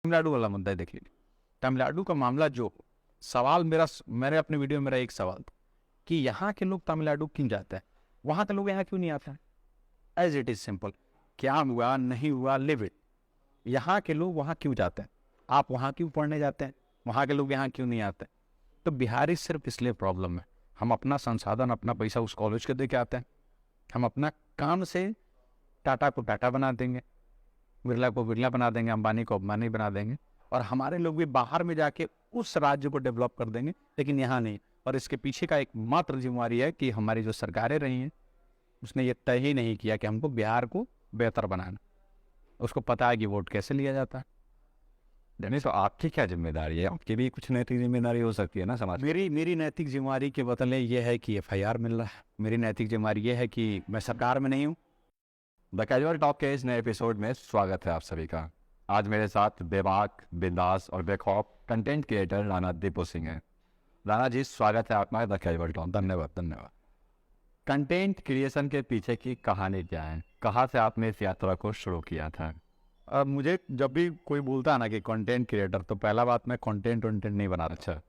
तमिलनाडु वाला मुद्दा देख लीजिए। तमिलनाडु का मामला जो सवाल मैंने अपने वीडियो में मेरा एक सवाल था कि यहाँ के लोग तमिलनाडु क्यों जाते हैं, वहाँ के लोग यहाँ क्यों नहीं आते हैं। एज इट इज सिंपल, क्या हुआ नहीं हुआ लिव इट। यहाँ के लोग वहाँ क्यों जाते हैं, आप वहाँ क्यों पढ़ने जाते हैं, वहाँ के लोग यहाँ क्यों नहीं आते। तो बिहारी सिर्फ इसलिए प्रॉब्लम है, हम अपना संसाधन अपना पैसा उस कॉलेज के दे के आते हैं, हम अपना काम से टाटा को टाटा बना देंगे, बिरला को बिरला बना देंगे, अंबानी को अंबानी बना देंगे, और हमारे लोग भी बाहर में जाके उस राज्य को डेवलप कर देंगे, लेकिन यहाँ नहीं। और इसके पीछे का एक मात्र जिम्मेवारी है कि हमारी जो सरकारें रही हैं उसने ये तय ही नहीं किया कि हमको बिहार को बेहतर बनाना। उसको पता है कि वोट कैसे लिया जाता है। नहीं तो आपकी क्या जिम्मेदारी है? आपकी भी कुछ नैतिक जिम्मेदारी हो सकती है ना समाज। मेरी नैतिक जिम्मेवारी के बदले ये है कि FIR मिल रहा है। मेरी नैतिक जिम्मेवारी ये है कि मैं सरकार में नहीं हूँ। द कैजुअल टॉक के इस नए एपिसोड में स्वागत है आप सभी का। आज मेरे साथ बेबाक, बिंदास और बेखौफ कंटेंट क्रिएटर राणा दीपू सिंह हैं। राणा जी, स्वागत है आपका द कैजुअल टॉक। धन्यवाद। कंटेंट क्रिएशन के पीछे की कहानी क्या है? कहाँ से आपने इस यात्रा को शुरू किया था? अब मुझे जब भी कोई बोलता है ना कि कंटेंट क्रिएटर, तो पहला बात मैं कंटेंट नहीं बना रहा। अच्छा,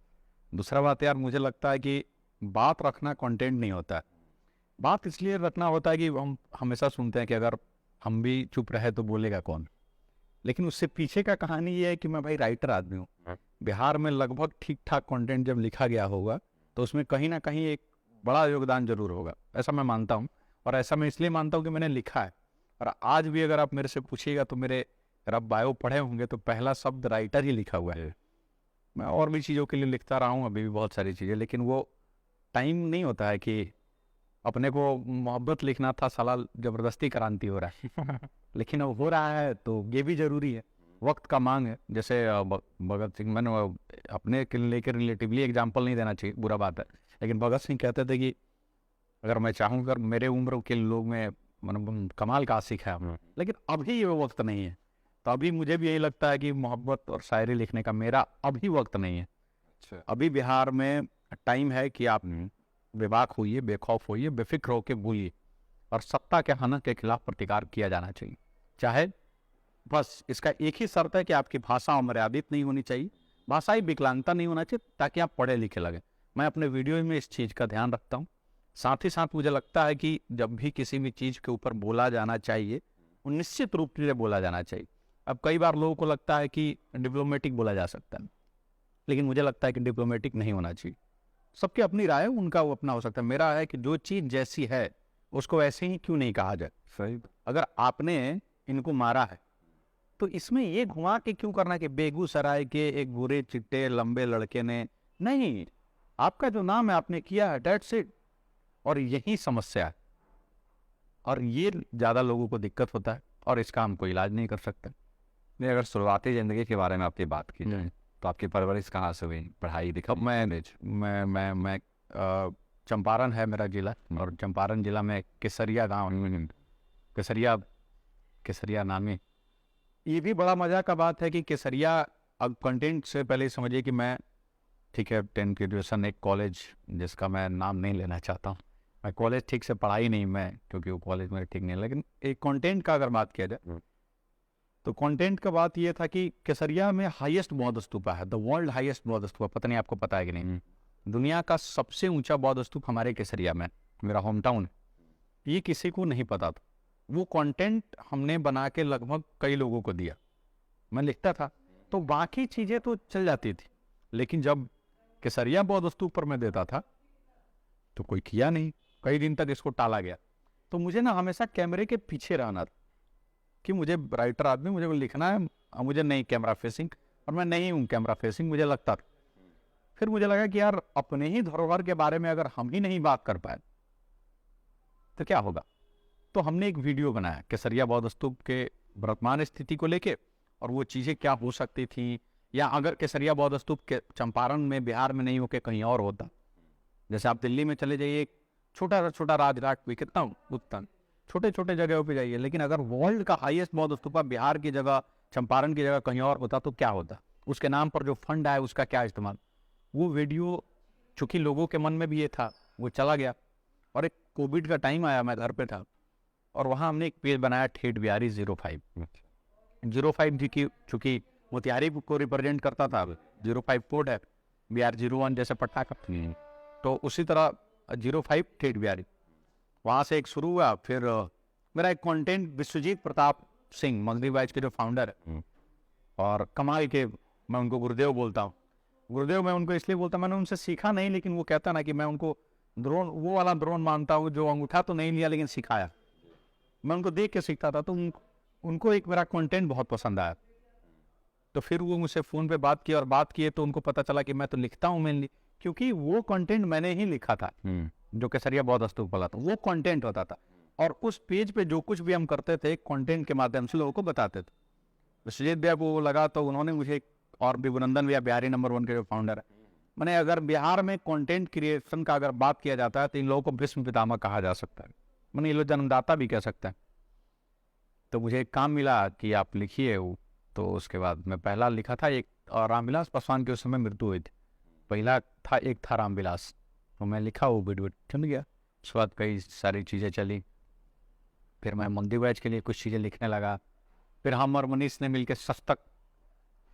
दूसरा बात यार, मुझे लगता है कि बात रखना कंटेंट नहीं होता है। बात इसलिए रखना होता है कि हम हमेशा सुनते हैं कि अगर हम भी चुप रहे तो बोलेगा कौन। लेकिन उससे पीछे का कहानी ये है कि मैं भाई राइटर आदमी हूँ। बिहार में लगभग ठीक ठाक कंटेंट जब लिखा गया होगा तो उसमें कहीं ना कहीं एक बड़ा योगदान जरूर होगा, ऐसा मैं मानता हूँ। और ऐसा मैं इसलिए मानता हूँ कि मैंने लिखा है। और आज भी अगर आप मेरे से पूछिएगा तो मेरे आप बायो पढ़े होंगे तो पहला शब्द राइटर ही लिखा हुआ है। मैं और भी चीज़ों के लिए लिखता रहा हूँ, अभी भी बहुत सारी चीज़ें, लेकिन वो टाइम नहीं होता है कि अपने को मोहब्बत लिखना था, साला जबरदस्ती क्रांति हो रहा है। लेकिन अब हो रहा है तो ये भी जरूरी है, वक्त का मांग है। जैसे भगत सिंह, मैंने अपने के लेकर रिलेटिवली एग्जाम्पल नहीं देना चाहिए, बुरा बात है, लेकिन भगत सिंह कहते थे कि अगर मैं चाहूँ, अगर मेरे उम्र के लोग में मतलब कमाल का आशिक है, लेकिन अभी ये वक्त नहीं है। तो अभी मुझे भी यही लगता है कि मोहब्बत और शायरी लिखने का मेरा अभी वक्त नहीं है। अच्छा। अभी बिहार में टाइम है कि आप बेबाक होइए, बेखौफ होइए, बेफिक्र होकर बोलिए, और सत्ता के हनन के खिलाफ प्रतिकार किया जाना चाहिए। चाहे बस इसका एक ही शर्त है कि आपकी भाषा अमर्यादित नहीं होनी चाहिए, भाषाई विकलांगता नहीं होना चाहिए, ताकि आप पढ़े लिखे लगे। मैं अपने वीडियो में इस चीज़ का ध्यान रखता हूँ। साथ ही साथ मुझे लगता है कि जब भी किसी भी चीज़ के ऊपर बोला जाना चाहिए, वो निश्चित रूप से बोला जाना चाहिए। अब कई बार लोगों को लगता है कि डिप्लोमेटिक बोला जा सकता है, लेकिन मुझे लगता है कि डिप्लोमेटिक नहीं होना चाहिए। सबकी अपनी राय है, उनका वो अपना हो सकता है। मेरा है कि जो चीज़ जैसी है उसको ऐसे ही क्यों नहीं कहा जाए। सही। अगर आपने इनको मारा है तो इसमें ये घुमा के क्यों करना कि बेगूसराय के एक बुरे चिट्टे लंबे लड़के ने, नहीं, आपका जो नाम है आपने किया है, डेट्स इट। और यही समस्या है, और ये ज़्यादा लोगों को दिक्कत होता है, और इसका हम कोई इलाज नहीं कर सकते। नहीं, अगर शुरुआती ज़िंदगी के बारे में आपकी बात की जाए तो आपकी परवरिश कहाँ से हुई? पढ़ाई अब लिखाई? मैं चंपारण है मेरा जिला, और चंपारण जिला में केसरिया गांव है। केसरिया केसरिया नामी। ये भी बड़ा मजा का बात है कि केसरिया, अब कंटेंट से पहले ही समझिए कि मैं, ठीक है, 10 ग्रेजुएशन एक कॉलेज जिसका मैं नाम नहीं लेना चाहता हूँ, मैं कॉलेज ठीक से पढ़ाई नहीं मैं, क्योंकि वो कॉलेज मेरे ठीक नहीं, लेकिन एक कंटेंट का अगर बात किया जाए तो कंटेंट का बात ये था कि केसरिया में हाईएस्ट बौद्ध स्तूपा है, द वर्ल्ड हाईएस्ट बौद्ध स्तूपा। पता नहीं आपको पता है कि नहीं, दुनिया का सबसे ऊंचा बौद्ध स्तूप हमारे केसरिया में, मेरा होम टाउन है। ये किसी को नहीं पता था। वो कंटेंट हमने बना के लगभग कई लोगों को दिया। मैं लिखता था तो बाकी चीज़ें तो चल जाती थी, लेकिन जब केसरिया बौद्ध स्तूप पर मैं देता था तो कोई किया नहीं, कई दिन तक इसको टाला गया। तो मुझे ना हमेशा कैमरे के पीछे रहना था कि मुझे राइटर आदमी, मुझे लिखना है, मुझे नहीं कैमरा फेसिंग, और मैं नहीं हूँ कैमरा फेसिंग, मुझे लगता था। फिर मुझे लगा कि यार अपने ही धरोहर के बारे में अगर हम ही नहीं बात कर पाए तो क्या होगा। तो हमने एक वीडियो बनाया केसरिया बौद्ध स्तूप के वर्तमान स्थिति को लेके, और वो चीज़ें क्या हो सकती थी, या अगर केसरिया बौद्ध स्तूप के चंपारण में, बिहार में नहीं होकर कहीं और होता। जैसे आप दिल्ली में चले जाइए, एक छोटा छोटा राजराट भी कितना उत्तम, छोटे छोटे जगहों पे जाइए, लेकिन अगर वर्ल्ड का हाईएस्ट बौद्ध स्तूपा बिहार की जगह, चंपारण की जगह कहीं और होता तो क्या होता। उसके नाम पर जो फंड आया उसका क्या इस्तेमाल। वो वीडियो चूंकि लोगों के मन में भी ये था, वो चला गया। और एक कोविड का टाइम आया, मैं घर पे था, और वहाँ हमने एक पेज बनाया, ठेठ बिहारी 05 जी की, चूंकि मोतिहारी को रिप्रेजेंट करता था। 05 कोड है, BR01 जैसे पटाखा, तो उसी तरह 05 ठेठ बिहारी, वहाँ से एक शुरू हुआ। फिर मेरा एक कंटेंट विश्वजीत प्रताप सिंह मगधी वाइज के जो फाउंडर है और कमाल के, मैं उनको गुरुदेव बोलता हूँ। गुरुदेव मैं उनको इसलिए बोलता हूँ, मैंने उनसे सीखा नहीं, लेकिन वो कहता ना कि मैं उनको द्रोण, वो वाला द्रोण मानता हूँ जो अंगूठा तो नहीं लिया लेकिन सिखाया। मैं उनको देख के सीखता था, तो उनको एक मेरा कंटेंट बहुत पसंद आया। तो फिर वो मुझसे फ़ोन पे बात किया और बात किए तो उनको पता चला कि मैं तो लिखता हूँ मेनली, क्योंकि वो कंटेंट मैंने ही लिखा था जो केसरिया बौद्ध स्तूप वाला था, वो कंटेंट होता था। और उस पेज पे जो कुछ भी हम करते थे कंटेंट के माध्यम से लोगों को बताते थे। विश्वजीत भैया को वो लगा तो उन्होंने मुझे, और विभुनंदन भैया बिहारी नंबर 1 के जो फाउंडर है, मैंने अगर बिहार में कंटेंट क्रिएशन का अगर बात किया जाता है तो इन लोगों को भीष्म पितामह कहा जा सकता है, मैंने ये लोग जन्मदाता भी कह सकते हैं। तो मुझे एक काम मिला कि आप लिखिए वो, तो उसके बाद मैं पहला लिखा था एक, और रामविलास पासवान की उस समय मृत्यु हुई थी, पहला था एक था रामविलास, तो मैं लिखा वो वीडियो चल गया। उसके बाद कई सारी चीज़ें चली, फिर मैं मंदी बैच के लिए कुछ चीज़ें लिखने लगा। फिर हम और मनीष ने मिलकर सस्तक,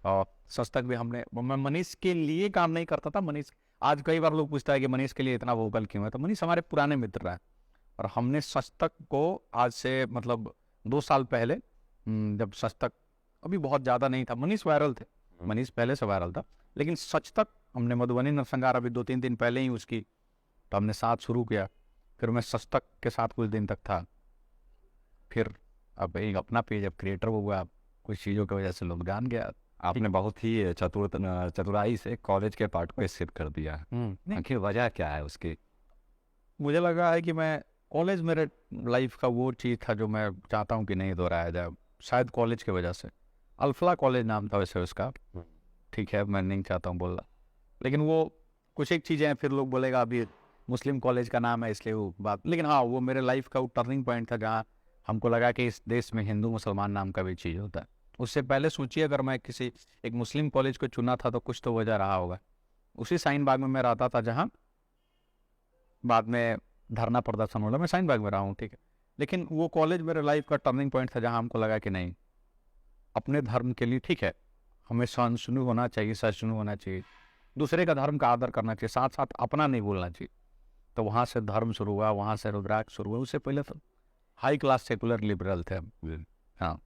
और सस्तक भी हमने, मैं मनीष के लिए काम नहीं करता था। मनीष, आज कई बार लोग पूछता है कि मनीष के लिए इतना वोकल क्यों है, तो मनीष हमारे पुराने मित्र रहे, और हमने सस्तक को आज से मतलब 2 साल पहले, जब सस्तक अभी बहुत ज़्यादा नहीं था, मनीष वायरल थे, मनीष पहले से वायरल था, लेकिन सच तक हमने मधुबनी नरसंहार अभी 2-3 दिन पहले ही उसकी, तो हमने साथ शुरू किया। फिर मैं सस्तक के साथ कुछ दिन तक था, फिर अब एक अपना पेज, अब क्रिएटर हुआ, कुछ चीज़ों की वजह से लोग जान गया। आपने बहुत ही चतुराई से कॉलेज के पार्ट को स्किप कर दिया। आखिर वजह क्या है उसकी? मुझे लगा है कि मैं कॉलेज, मेरे लाइफ का वो चीज़ था जो मैं चाहता हूँ कि नहीं दोहराया जाए, शायद कॉलेज की वजह से। अल्फला कॉलेज नाम था वैसे उसका, ठीक है, मैं नहीं चाहता हूँ बोलना, लेकिन वो कुछ एक चीज़ें हैं, फिर लोग बोलेगा अभी मुस्लिम कॉलेज का नाम है इसलिए वो बात, लेकिन हाँ वो मेरे लाइफ का वो टर्निंग पॉइंट था जहाँ हमको लगा कि इस देश में हिंदू मुसलमान नाम का भी चीज़ होता है। उससे पहले सोचिए, अगर मैं किसी एक मुस्लिम कॉलेज को चुना था तो कुछ तो वजह रहा होगा। उसी शाहीन बाग में मैं रहता था जहाँ बाद में धरना प्रदर्शन होला, मैं शाहीन बाग में रहा हूँ, ठीक है, लेकिन वो कॉलेज मेरे लाइफ का टर्निंग पॉइंट था जहाँ हमको लगा कि नहीं, अपने धर्म के लिए ठीक है, हमें सहिष्णु होना चाहिए, सहिष्णु होना चाहिए, दूसरे का धर्म का आदर करना चाहिए, साथ साथ अपना नहीं भूलना चाहिए। तो वहाँ से धर्म शुरू हुआ, वहाँ से रुद्राक्ष शुरू हुआ। उससे पहले तो हाई क्लास सेकुलर लिबरल थे हम। हाँ,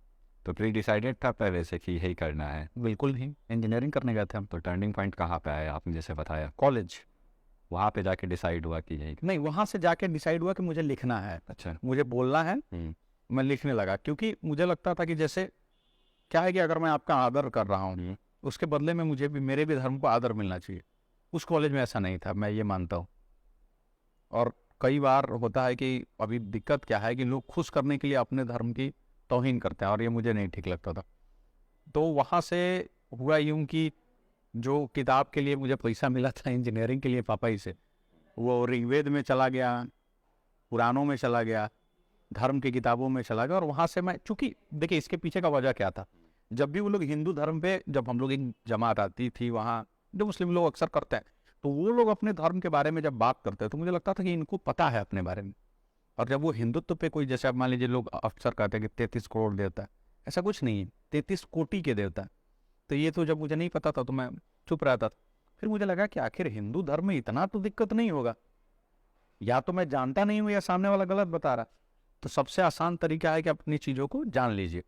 तो प्री डिसाइडेड था पहले से कि यही करना है? बिल्कुल ही, इंजीनियरिंग करने गए थे हम। तो टर्निंग पॉइंट कहाँ पे आया, आपने जैसे बताया कॉलेज, वहाँ पे जाके डिसाइड हुआ कि यही? नहीं, वहाँ से जाके डिसाइड हुआ कि मुझे लिखना है, अच्छा, मुझे बोलना है। मैं लिखने लगा, क्योंकि मुझे लगता था कि जैसे क्या है कि अगर मैं आपका आदर कर रहा हूँ, उसके बदले में मुझे भी, मेरे भी धर्म को आदर मिलना चाहिए। उस कॉलेज में ऐसा नहीं था, मैं ये मानता हूँ। और कई बार होता है कि अभी दिक्कत क्या है कि लोग खुश करने के लिए अपने धर्म की तौहीन करते हैं, और ये मुझे नहीं ठीक लगता था। तो वहाँ से हुआ यूँ कि जो किताब के लिए मुझे पैसा मिला था इंजीनियरिंग के लिए पापा ही से, वो ऋग्वेद में चला गया, पुराणों में चला गया, धर्म की किताबों में चला गया। और वहाँ से मैं, चूँकि देखिए इसके पीछे का वजह क्या था, जब भी वो लोग हिंदू धर्म पे, जब हम लोग एक जमात आती थी वहाँ, जो मुस्लिम लोग अक्सर करते हैं, तो वो लोग अपने धर्म के बारे में जब बात करते हैं तो मुझे लगता था कि इनको पता है अपने बारे में। और जब वो हिंदुत्व पे कोई, जैसे आप मान लीजिए लोग अक्सर कहते हैं कि 33 करोड़ देवता है, ऐसा कुछ नहीं है, 33 कोटि के देवता है। तो ये तो जब मुझे नहीं पता था तो मैं चुप रहता था। फिर मुझे लगा कि आखिर हिंदू धर्म में इतना तो दिक्कत नहीं होगा, या तो मैं जानता नहीं हूँ या सामने वाला गलत बता रहा, तो सबसे आसान तरीका है कि अपनी चीज़ों को जान लीजिए।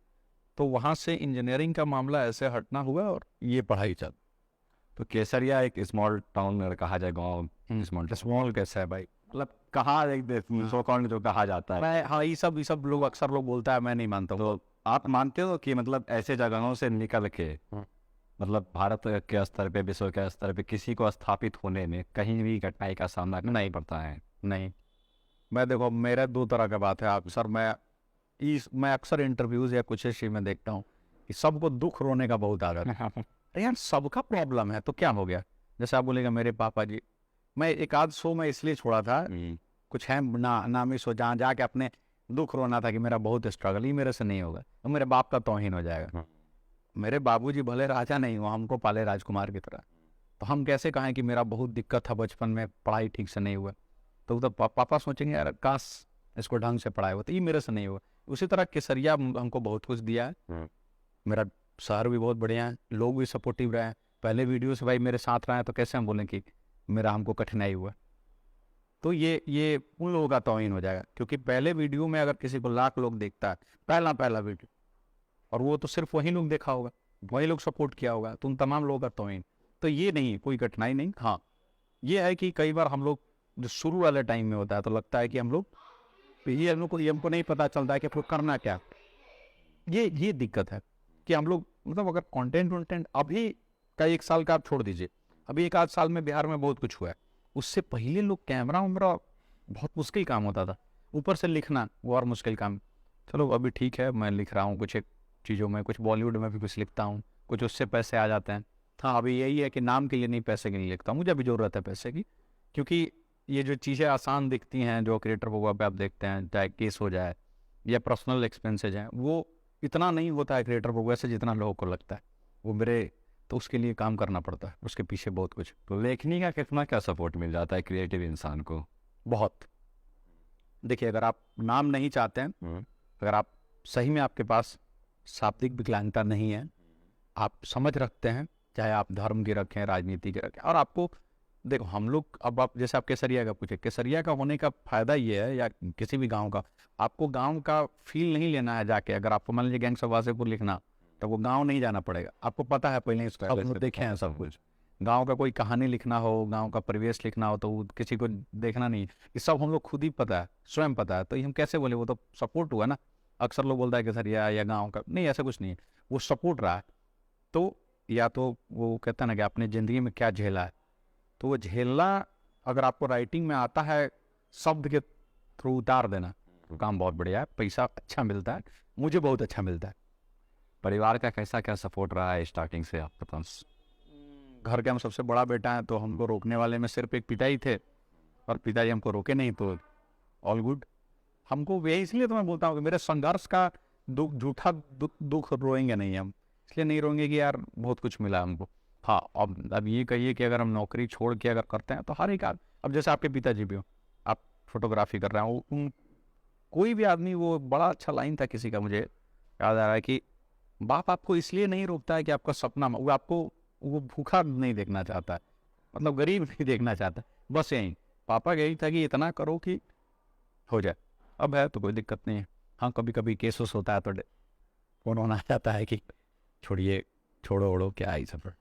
तो वहाँ से इंजीनियरिंग का मामला ऐसे हटना हुआ और ये पढ़ाई चल। तो केसरिया एक स्मॉल टाउन कहा जाए, गाँव स्मॉल कैसा है भाई, मतलब कहाँ एक सो कॉल्ड जो कहा जाता है। मैं, हाँ, ये सब लोग अक्सर लोग बोलता है, मैं नहीं मानता हूँ। तो आप मानते हो कि मतलब ऐसे जगहों से निकल के मतलब भारत के स्तर पे, विश्व के स्तर पे किसी को स्थापित होने में कहीं भी कठिनाई का सामना नहीं पड़ता है? नहीं, मैं देखो, मेरा 2 तरह का बात है। अक्सर मैं अक्सर इंटरव्यूज या कुछ ऐसी में देखता हूँ कि सबको दुख रोने का बहुत आदत है। अरे यार, सबका प्रॉब्लम है तो क्या हो गया? जैसे आप बोलेगा मेरे पापा जी, मैं एक आध शो में इसलिए छोड़ा था, कुछ है नामी शो, जहाँ जाके अपने दुख रोना था कि मेरा बहुत स्ट्रगल, ही मेरे से नहीं होगा, तो मेरे बाप का तौहीन हो जाएगा। मेरे बाबूजी भले राजा नहीं हुआ, हमको पाले राजकुमार की तरह, तो हम कैसे कहें कि मेरा बहुत दिक्कत था बचपन में, पढ़ाई ठीक से नहीं हुआ, तो पापा सोचेंगे यार काश इसको ढंग से पढ़ाया हुआ, तो ये मेरे से नहीं हुआ। उसी तरह केसरिया हमको बहुत कुछ दिया है। मेरा शहर भी बहुत बढ़िया है, लोग भी सपोर्टिव रहे हैं। पहले वीडियो से भाई मेरे साथ रहे हैं तो कैसे हम बोलें कि मेरा हमको कठिनाई हुआ। तो ये उन लोगों का तौहीन हो जाएगा, क्योंकि पहले वीडियो में अगर किसी को लाख लोग देखता है, पहला वीडियो, और वो तो सिर्फ वही लोग देखा होगा, वही लोग सपोर्ट किया होगा, तो उन तमाम लोगों का तौहीन। तो ये नहीं, कोई कठिनाई नहीं। हाँ, ये है कि कई बार हम लोग जो शुरू वाले टाइम में होता है तो लगता है कि हम लोग ये हमको नहीं पता चलता है कि आपको करना क्या। ये दिक्कत है कि हम लोग मतलब अगर कंटेंट अभी का 1 साल का आप छोड़ दीजिए, अभी 1 आध साल में बिहार में बहुत कुछ हुआ है। उससे पहले लोग कैमरा वैमरा बहुत मुश्किल काम होता था, ऊपर से लिखना वो और मुश्किल काम। चलो अभी ठीक है, मैं लिख रहा हूँ कुछ एक चीज़ों में, कुछ बॉलीवुड में भी कुछ लिखता हूँ, कुछ उससे पैसे आ जाते हैं। हाँ, अभी यही है कि नाम के लिए नहीं, पैसे के लिए लिखता हूँ, मुझे अभी ज़रूरत है पैसे की। क्योंकि ये जो चीज़ें आसान दिखती हैं, जो क्रिएटर वगैरह पे आप देखते हैं, चाहे केस हो जाए या पर्सनल एक्सपेंसेज हैं, वो इतना नहीं होता है क्रिएटर वगैरह से जितना लोगों को लगता है। वो मेरे तो उसके लिए काम करना पड़ता है, उसके पीछे बहुत कुछ। तो लेखनी का कितना क्या सपोर्ट मिल जाता है क्रिएटिव इंसान को? बहुत। देखिए, अगर आप नाम नहीं चाहते हैं, अगर आप सही में आपके पास शाब्दिक विकलांगता नहीं है, आप समझ रखते हैं, चाहे आप धर्म की रखें, राजनीति की रखें, और आपको देखो हम लोग, अब आप जैसे आप केसरिया का पूछे, केसरिया का होने का फायदा ये है, या किसी भी गांव का, आपको गांव का फील नहीं लेना है जाके। अगर आपको मान लीजिए गैंग्स ऑफ वासेपुर लिखना, तो वो गांव नहीं जाना पड़ेगा, आपको पता है पहले इसका, आप देखे हैं सब कुछ। गांव का कोई कहानी लिखना हो, गांव का परिवेश लिखना हो, तो वो किसी को देखना नहीं, ये सब हम लोग खुद ही पता है, स्वयं पता है। तो ये हम कैसे बोले, वो तो सपोर्ट हुआ ना। अक्सर लोग बोलता है केसरिया या गाँव का, नहीं ऐसा कुछ नहीं है, वो सपोर्ट रहा है। तो या तो वो कहता है ना कि आपने ज़िंदगी में क्या झेला है, तो वो झेलना अगर आपको राइटिंग में आता है, शब्द के थ्रू उतार देना, तो काम बहुत बढ़िया है, पैसा अच्छा मिलता है, मुझे बहुत अच्छा मिलता है। परिवार का कैसा क्या सपोर्ट रहा है स्टार्टिंग से आपके पास? घर के हम सबसे बड़ा बेटा है, तो हमको रोकने वाले में सिर्फ एक पिता ही थे, और पिताजी हमको रोके नहीं, तो ऑल गुड। हमको यही, इसलिए तो मैं बोलता हूँ कि मेरे संघर्ष का दुख, झूठा दुख रोएंगे नहीं हम, इसलिए नहीं रोएंगे कि यार बहुत कुछ मिला हमको। हाँ, अब ये कहिए कि अगर हम नौकरी छोड़ के अगर करते हैं तो हर एक अब जैसे आपके पिताजी भी हो, आप फोटोग्राफी कर रहे हो, कोई भी आदमी, वो बड़ा अच्छा लाइन था किसी का, मुझे याद आ रहा है कि बाप आपको इसलिए नहीं रोकता है कि आपका सपना, वो आपको वो भूखा नहीं देखना चाहता है, मतलब गरीब नहीं देखना चाहता, बस यही पापा का यही था कि इतना करो कि हो जाए। अब है तो कोई दिक्कत नहीं है। हाँ, कभी कभी केस वेस होता है तो फोन होना आ जाता है कि छोड़िए, छोड़ो ओढ़ो, क्या ही सफर।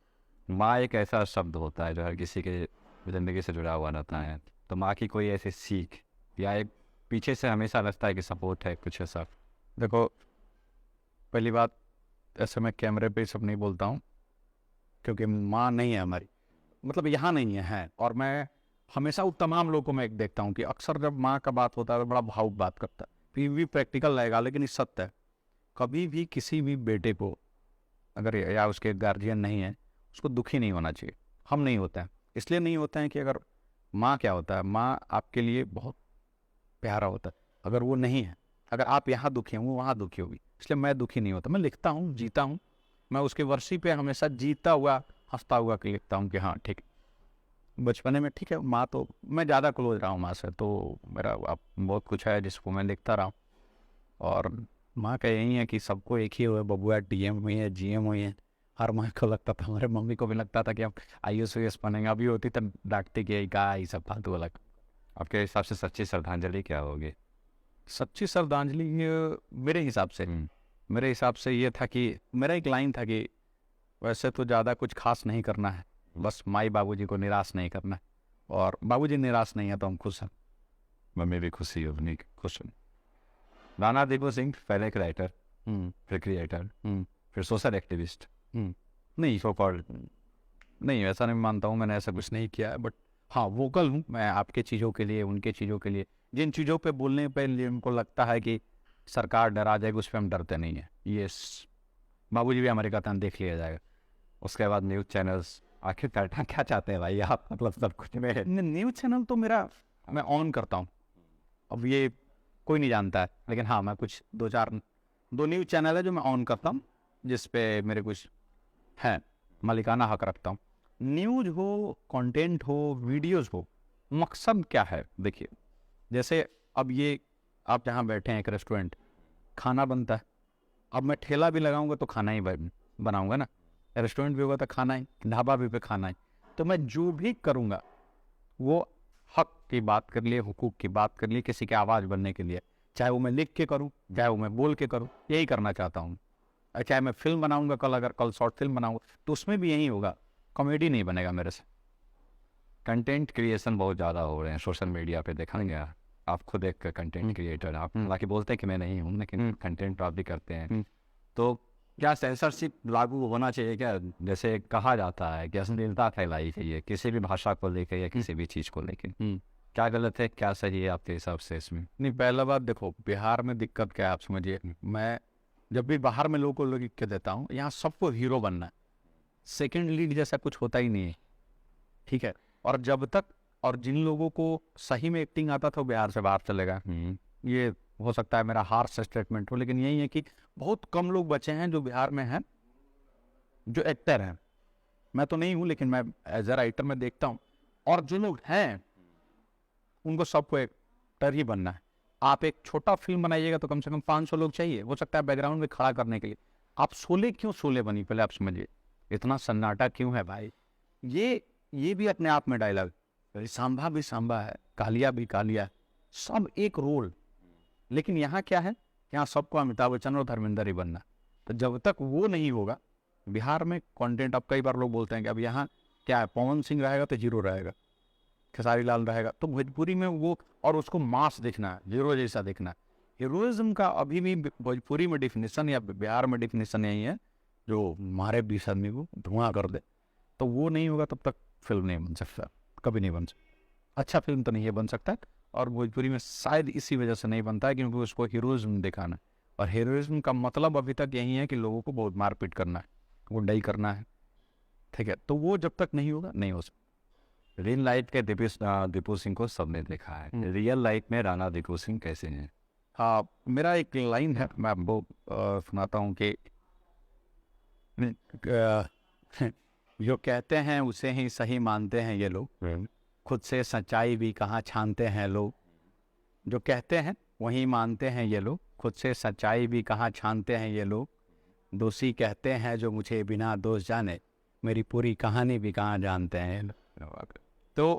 माँ एक ऐसा शब्द होता है जो हर किसी के ज़िंदगी से जुड़ा हुआ रहता है। तो माँ की कोई ऐसी सीख या एक पीछे से हमेशा लगता है कि सपोर्ट है कुछ ऐसा? देखो, पहली बात, ऐसे मैं कैमरे पे सब नहीं बोलता हूँ, क्योंकि माँ नहीं है हमारी, मतलब यहाँ नहीं है। और मैं हमेशा उन तमाम लोगों को मैं एक देखता हूँ कि अक्सर जब माँ का बात होता है तो बड़ा भावुक बात करता है। फिर भी प्रैक्टिकल रहेगा, लेकिन ये सत्य है, कभी भी किसी भी बेटे को अगर या उसके गार्जियन नहीं है, उसको दुखी नहीं होना चाहिए। हम नहीं होते हैं, इसलिए नहीं होते हैं कि अगर माँ, क्या होता है, माँ आपके लिए बहुत प्यारा होता है। अगर वो नहीं है, अगर आप यहाँ दुखी हैं, वो वहाँ दुखी होगी, इसलिए मैं दुखी नहीं होता। मैं लिखता हूँ, जीता हूँ, मैं उसके वर्षी पे हमेशा जीता हुआ, हंसता हुआ कि लिखता हूँ कि हाँ ठीक है। बचपने में ठीक है, माँ तो मैं ज़्यादा क्लोज रहा हूँ माँ से, तो मेरा अब बहुत कुछ है जिसको मैं लिखता रहा हूँ। और माँ का यही है कि सबको एक ही हुआ, बबुआ डीएम हुई है, जीएम हुई है। हर माँ को लगता था, हमारे मम्मी को भी लगता था कि हम IAS बनेंगे, अभी होती तब डांटती कि का ये सब फालतू अलग। आपके हिसाब से सच्ची श्रद्धांजलि क्या होगी? सच्ची श्रद्धांजलि मेरे हिसाब से ये था कि मेरा एक लाइन था कि वैसे तो ज़्यादा कुछ खास नहीं करना है, बस माई बाबूजी को निराश नहीं करना है, और बाबूजी निराश नहीं है तो हम खुश हैं। मम्मी भी खुशी होगी, खुश हूँ। राणा दीपू सिंह पहले एक राइटर, फिर क्रिएटर, फिर सोशल एक्टिविस्ट, नहीं, सो कॉल्ड। नहीं ऐसा नहीं मानता हूँ, मैंने ऐसा कुछ नहीं किया है। बट हाँ, वोकल हूँ मैं, आपके चीज़ों के लिए, उनके चीज़ों के लिए। जिन चीज़ों पे बोलने पे उनको लगता है कि सरकार डरा जाएगी, उस पर हम डरते नहीं हैं। ये बाबूजी भी हमारे कहते हैं, देख लिया जाएगा। उसके बाद न्यूज़ चैनल्स, आखिर करना क्या चाहते हैं भाई आप? मतलब सब कुछ में न्यूज़ चैनल तो मेरा मैं ऑन करता हूँ, अब ये कोई नहीं जानता है, लेकिन हाँ मैं कुछ दो न्यूज़ चैनल है जो मैं ऑन करता हूँ, जिस पे मेरे कुछ है, मालिकाना हक रखता हूँ। न्यूज़ हो, कंटेंट हो, वीडियोस हो, मकसद क्या है? देखिए, जैसे अब ये आप जहाँ बैठे हैं, एक रेस्टोरेंट, खाना बनता है, अब मैं ठेला भी लगाऊंगा तो खाना ही बनाऊंगा ना, रेस्टोरेंट भी होगा तो खाना ही, ढाबा भी पे खाना ही। तो मैं जो भी करूंगा वो हक की बात कर लिए, हुकूक की बात कर लिए, किसी की आवाज़ बनने के लिए, चाहे वो मैं लिख के करूं, चाहे वो मैं बोल के करूं, यही करना चाहता हूं। चाहे मैं फिल्म बनाऊंगा कल, अगर कल शॉर्ट फिल्म बनाऊंगा तो उसमें भी यही होगा, कॉमेडी नहीं बनेगा मेरे से। कंटेंट क्रिएशन बहुत ज़्यादा हो रहे हैं सोशल मीडिया पे, देखा नहीं गया? आप खुद एक कंटेंट क्रिएटर, आप हालांकि बोलते हैं कि मैं नहीं हूँ, लेकिन कंटेंट आप भी करते हैं। तो क्या सेंसरशिप लागू होना चाहिए क्या? जैसे कहा जाता है कि अश्लीलता फैलाई चाहिए किसी भी भाषा को लेकर या किसी भी चीज़ को लेकर, क्या गलत है क्या सही है आपके हिसाब से इसमें? नहीं, पहला बात देखो, बिहार में दिक्कत क्या है आप समझिए। मैं जब भी बाहर में लोगों को लिख के देता हूँ, यहाँ सबको हीरो बनना है, सेकंड लीड जैसा कुछ होता ही नहीं है, ठीक है। और जब तक, और जिन लोगों को सही में एक्टिंग आता था वो बिहार से बाहर चलेगा। ये हो सकता है मेरा हार्श स्टेटमेंट हो, लेकिन यही है कि बहुत कम लोग बचे हैं जो बिहार में हैं जो एक्टर हैं। मैं तो नहीं हूँ, लेकिन मैं एज ए राइटर में देखता हूँ, और जो लोग हैं उनको सबको एक्टर ही बनना है। आप एक छोटा फिल्म बनाइएगा तो कम से कम 500 लोग चाहिए, हो सकता है बैकग्राउंड में खड़ा करने के लिए। आप शोले क्यों शोले बनी, पहले आप समझिए, इतना सन्नाटा क्यों है भाई? ये भी अपने आप में डायलॉग, सांभा भी सांभा है, कालिया भी कालिया है, सब एक रोल। लेकिन यहाँ क्या है, यहाँ सबको अमिताभ बच्चन और धर्मेंद्र ही बनना। तो जब तक वो नहीं होगा बिहार में कंटेंट, अब कई बार लोग बोलते हैं कि अब यहाँ क्या है, पवन सिंह रहेगा तो जीरो रहेगा, खेसारी लाल रहेगा, तो भोजपुरी में वो, और उसको मास दिखना है, जीरो जैसा दिखना है। हीरोइज्म का अभी भी भोजपुरी में डिफिनेशन या बिहार में डिफिनेशन यही है, जो मारे 20 आदमी को धुआं कर दे। तो वो नहीं होगा तब तक फिल्म नहीं बन सकता, कभी नहीं बन सकता, अच्छा फिल्म तो नहीं है बन सकता। और भोजपुरी में शायद इसी वजह से नहीं बनता है क्योंकि उसको हीरोइज्म दिखाना है, और हीरोइज्म का मतलब अभी तक यही है कि लोगों को बहुत मारपीट करना है, गुंडाई करना है, ठीक है। तो वो जब तक नहीं होगा नहीं हो सकता। रियल लाइफ के दीपू सिंह को सबने देखा है, रियल लाइफ में राणा दीपू सिंह कैसे हैं? हाँ, मेरा एक लाइन है, मैं वो सुनाता हूँ कि जो कहते हैं उसे ही सही मानते हैं ये लोग, खुद से सच्चाई भी कहाँ छानते हैं लोग। जो कहते हैं वही मानते हैं ये लोग, खुद से सच्चाई भी कहाँ छानते हैं ये लोग। दोषी कहते हैं जो मुझे बिना दोष जाने, मेरी पूरी कहानी भी कहाँ जानते हैं ये लोग। तो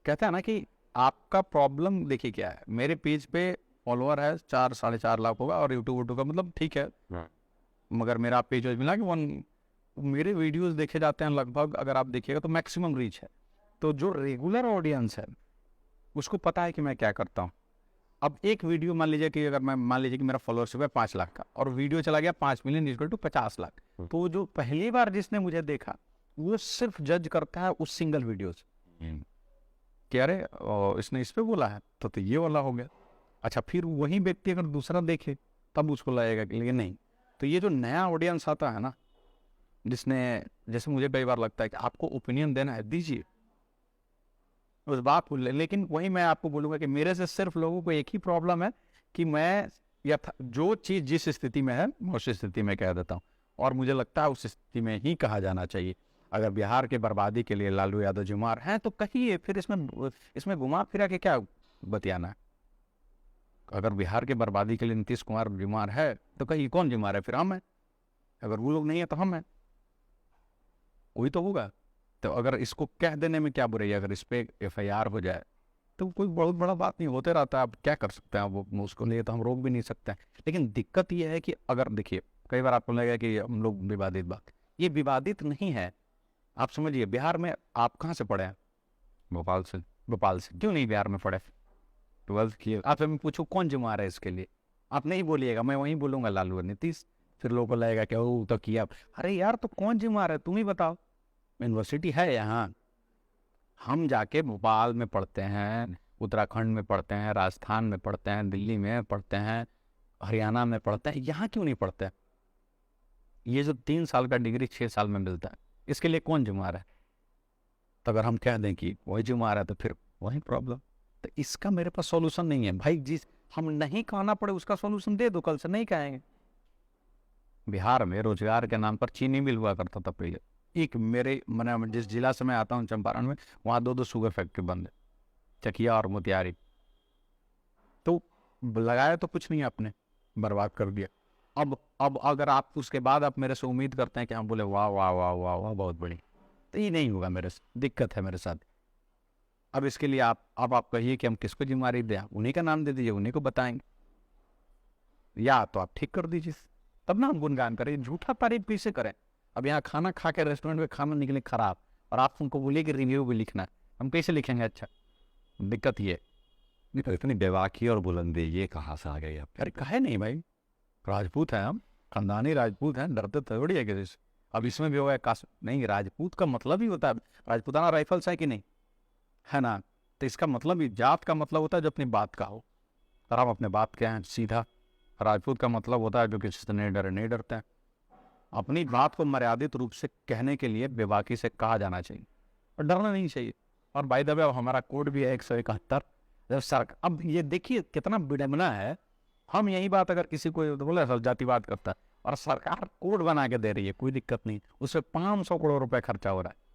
कहते हैं ना कि आपका प्रॉब्लम देखिए क्या है। मेरे पेज पे फॉलोअर है 4-4.5 लाख होगा, और यूट्यूब का मतलब ठीक है, मगर मेरा पेज मिला कि मेरे वीडियोस देखे जाते हैं लगभग, अगर आप देखिएगा तो मैक्सिमम रीच है। तो जो रेगुलर ऑडियंस है उसको पता है कि मैं क्या करता हूँ। अब एक वीडियो मान लीजिए कि, अगर मैं मान लीजिए कि मेरा फॉलोअरशिप है 5 लाख का, और वीडियो चला गया 5 मिलियन इक्वल टू 50 लाख, तो जो पहली बार जिसने मुझे देखा वो सिर्फ जज करता है उस सिंगल वीडियो से कि अरे इसने इस पे बोला है तो ये वाला हो गया। अच्छा, फिर वही व्यक्ति अगर दूसरा देखे तब उसको लगेगा कि, लेकिन नहीं। तो ये जो नया ऑडियंस आता है ना, जिसने, जैसे मुझे कई बार लगता है कि आपको ओपिनियन देना है दीजिए उस बात को, लेकिन वही मैं आपको बोलूँगा कि मेरे से सिर्फ लोगों को एक ही प्रॉब्लम है कि मैं जो चीज़ जिस स्थिति में है मैं उस स्थिति में कह देता हूँ, और मुझे लगता है उस स्थिति में ही कहा जाना चाहिए। अगर बिहार के बर्बादी के लिए लालू यादव जिम्मेदार हैं तो कहिए, फिर इसमें घुमा फिरा के क्या बतियाना है। अगर बिहार के बर्बादी के लिए नीतीश कुमार जिम्मेदार है तो कहिए कौन जिम्मेदार है, फिर हम हैं। अगर वो लोग नहीं है तो हम हैं, कोई तो होगा। तो अगर इसको कह देने में क्या बुराई है, अगर इस पर FIR हो जाए तो कोई बहुत बड़ा बात नहीं, होते रहता है। आप क्या कर सकते हैं, वो उसको लिए तो हम रोक भी नहीं सकते हैं। लेकिन दिक्कत ये है कि अगर देखिए, कई बार आपको लगेगा कि हम लोग विवादित बात, ये विवादित नहीं है। आप समझिए, बिहार में आप कहाँ से पढ़े हैं? भोपाल से। भोपाल से। क्यों नहीं बिहार में पढ़े? 12th किए। आपसे मैं पूछूं कौन जिम्मेदार है इसके लिए? आप नहीं बोलिएगा, मैं वहीं बोलूंगा लालू और नीतीश। फिर लोगों को लगेगा कि ओ तो किया। अरे यार, तो कौन जिम्मेदार है, तुम ही बताओ। यूनिवर्सिटी है यहाँ, हम जाके भोपाल में पढ़ते हैं, उत्तराखंड में पढ़ते हैं, राजस्थान में पढ़ते हैं, दिल्ली में पढ़ते हैं, हरियाणा में पढ़ते हैं, यहाँ क्यों नहीं पढ़ते? ये जो 3 साल का डिग्री 6 साल में मिलता है, इसके लिए कौन जिम्मेदार है? तो अगर हम कह दें कि वही जिम्मेदार है तो फिर वही प्रॉब्लम। तो इसका मेरे पास सॉल्यूशन नहीं है भाई। जिस हम नहीं कहना पड़े उसका सॉल्यूशन दे दो, कल से नहीं कहेंगे। बिहार में रोजगार के नाम पर चीनी मिल हुआ करता था पहले। एक मेरे मैंने जिस जिला से मैं आता हूँ चंपारण में, वहाँ 2 शुगर फैक्ट्री बंद है, चकिया और मोतिहारी। तो लगाया तो कुछ नहीं आपने, बर्बाद कर दिया। अब अगर आप उसके बाद आप मेरे से उम्मीद करते हैं कि हम बोले वाह वाह वाह वाह वाह बहुत बड़ी, तो ये नहीं होगा मेरे से, दिक्कत है मेरे साथ। अब इसके लिए आप कहिए कि हम किसको जिम्मेदारी दें, उन्हीं का नाम दे दीजिए, उन्हीं को बताएंगे, या तो आप ठीक कर दीजिए, तब ना हम गुनगान करें। झूठा तारीफ कैसे करें? अब यहाँ खाना खा के रेस्टोरेंट में खाना निकले खराब, और आप उनको बोलिए कि रिव्यू भी लिखना है, हम कैसे लिखेंगे? अच्छा, दिक्कत ये। नहीं तो इतनी बेबाकी और बुलंदी ये कहाँ से आ गई अब? अरे कहे नहीं भाई, राजपूत हैं हम, खानदानी राजपूत हैं, डरते थोड़ी है किसी से। अब इसमें भी हो गया काश नहीं, राजपूत का मतलब ही होता है, राजपूताना राइफल्स है कि नहीं, है ना? तो इसका मतलब ही, जात का मतलब होता है जो अपनी बात का हो, और हम अपने बात के हैं सीधा। राजपूत का मतलब होता है जो किसी से नहीं डरते हैं। अपनी बात को मर्यादित रूप से कहने के लिए बेबाकी से कहा जाना चाहिए, और डरना नहीं चाहिए। और बाय द वे अब हमारा कोड भी है 171। जब सर, अब ये देखिए कितना विडंबना है, हम यही बात अगर किसी को बोले सब जातिवाद करता है, और सरकार कोड बना के दे रही है, कोई दिक्कत नहीं, उसमें 500 करोड़ रुपए खर्चा हो रहा है।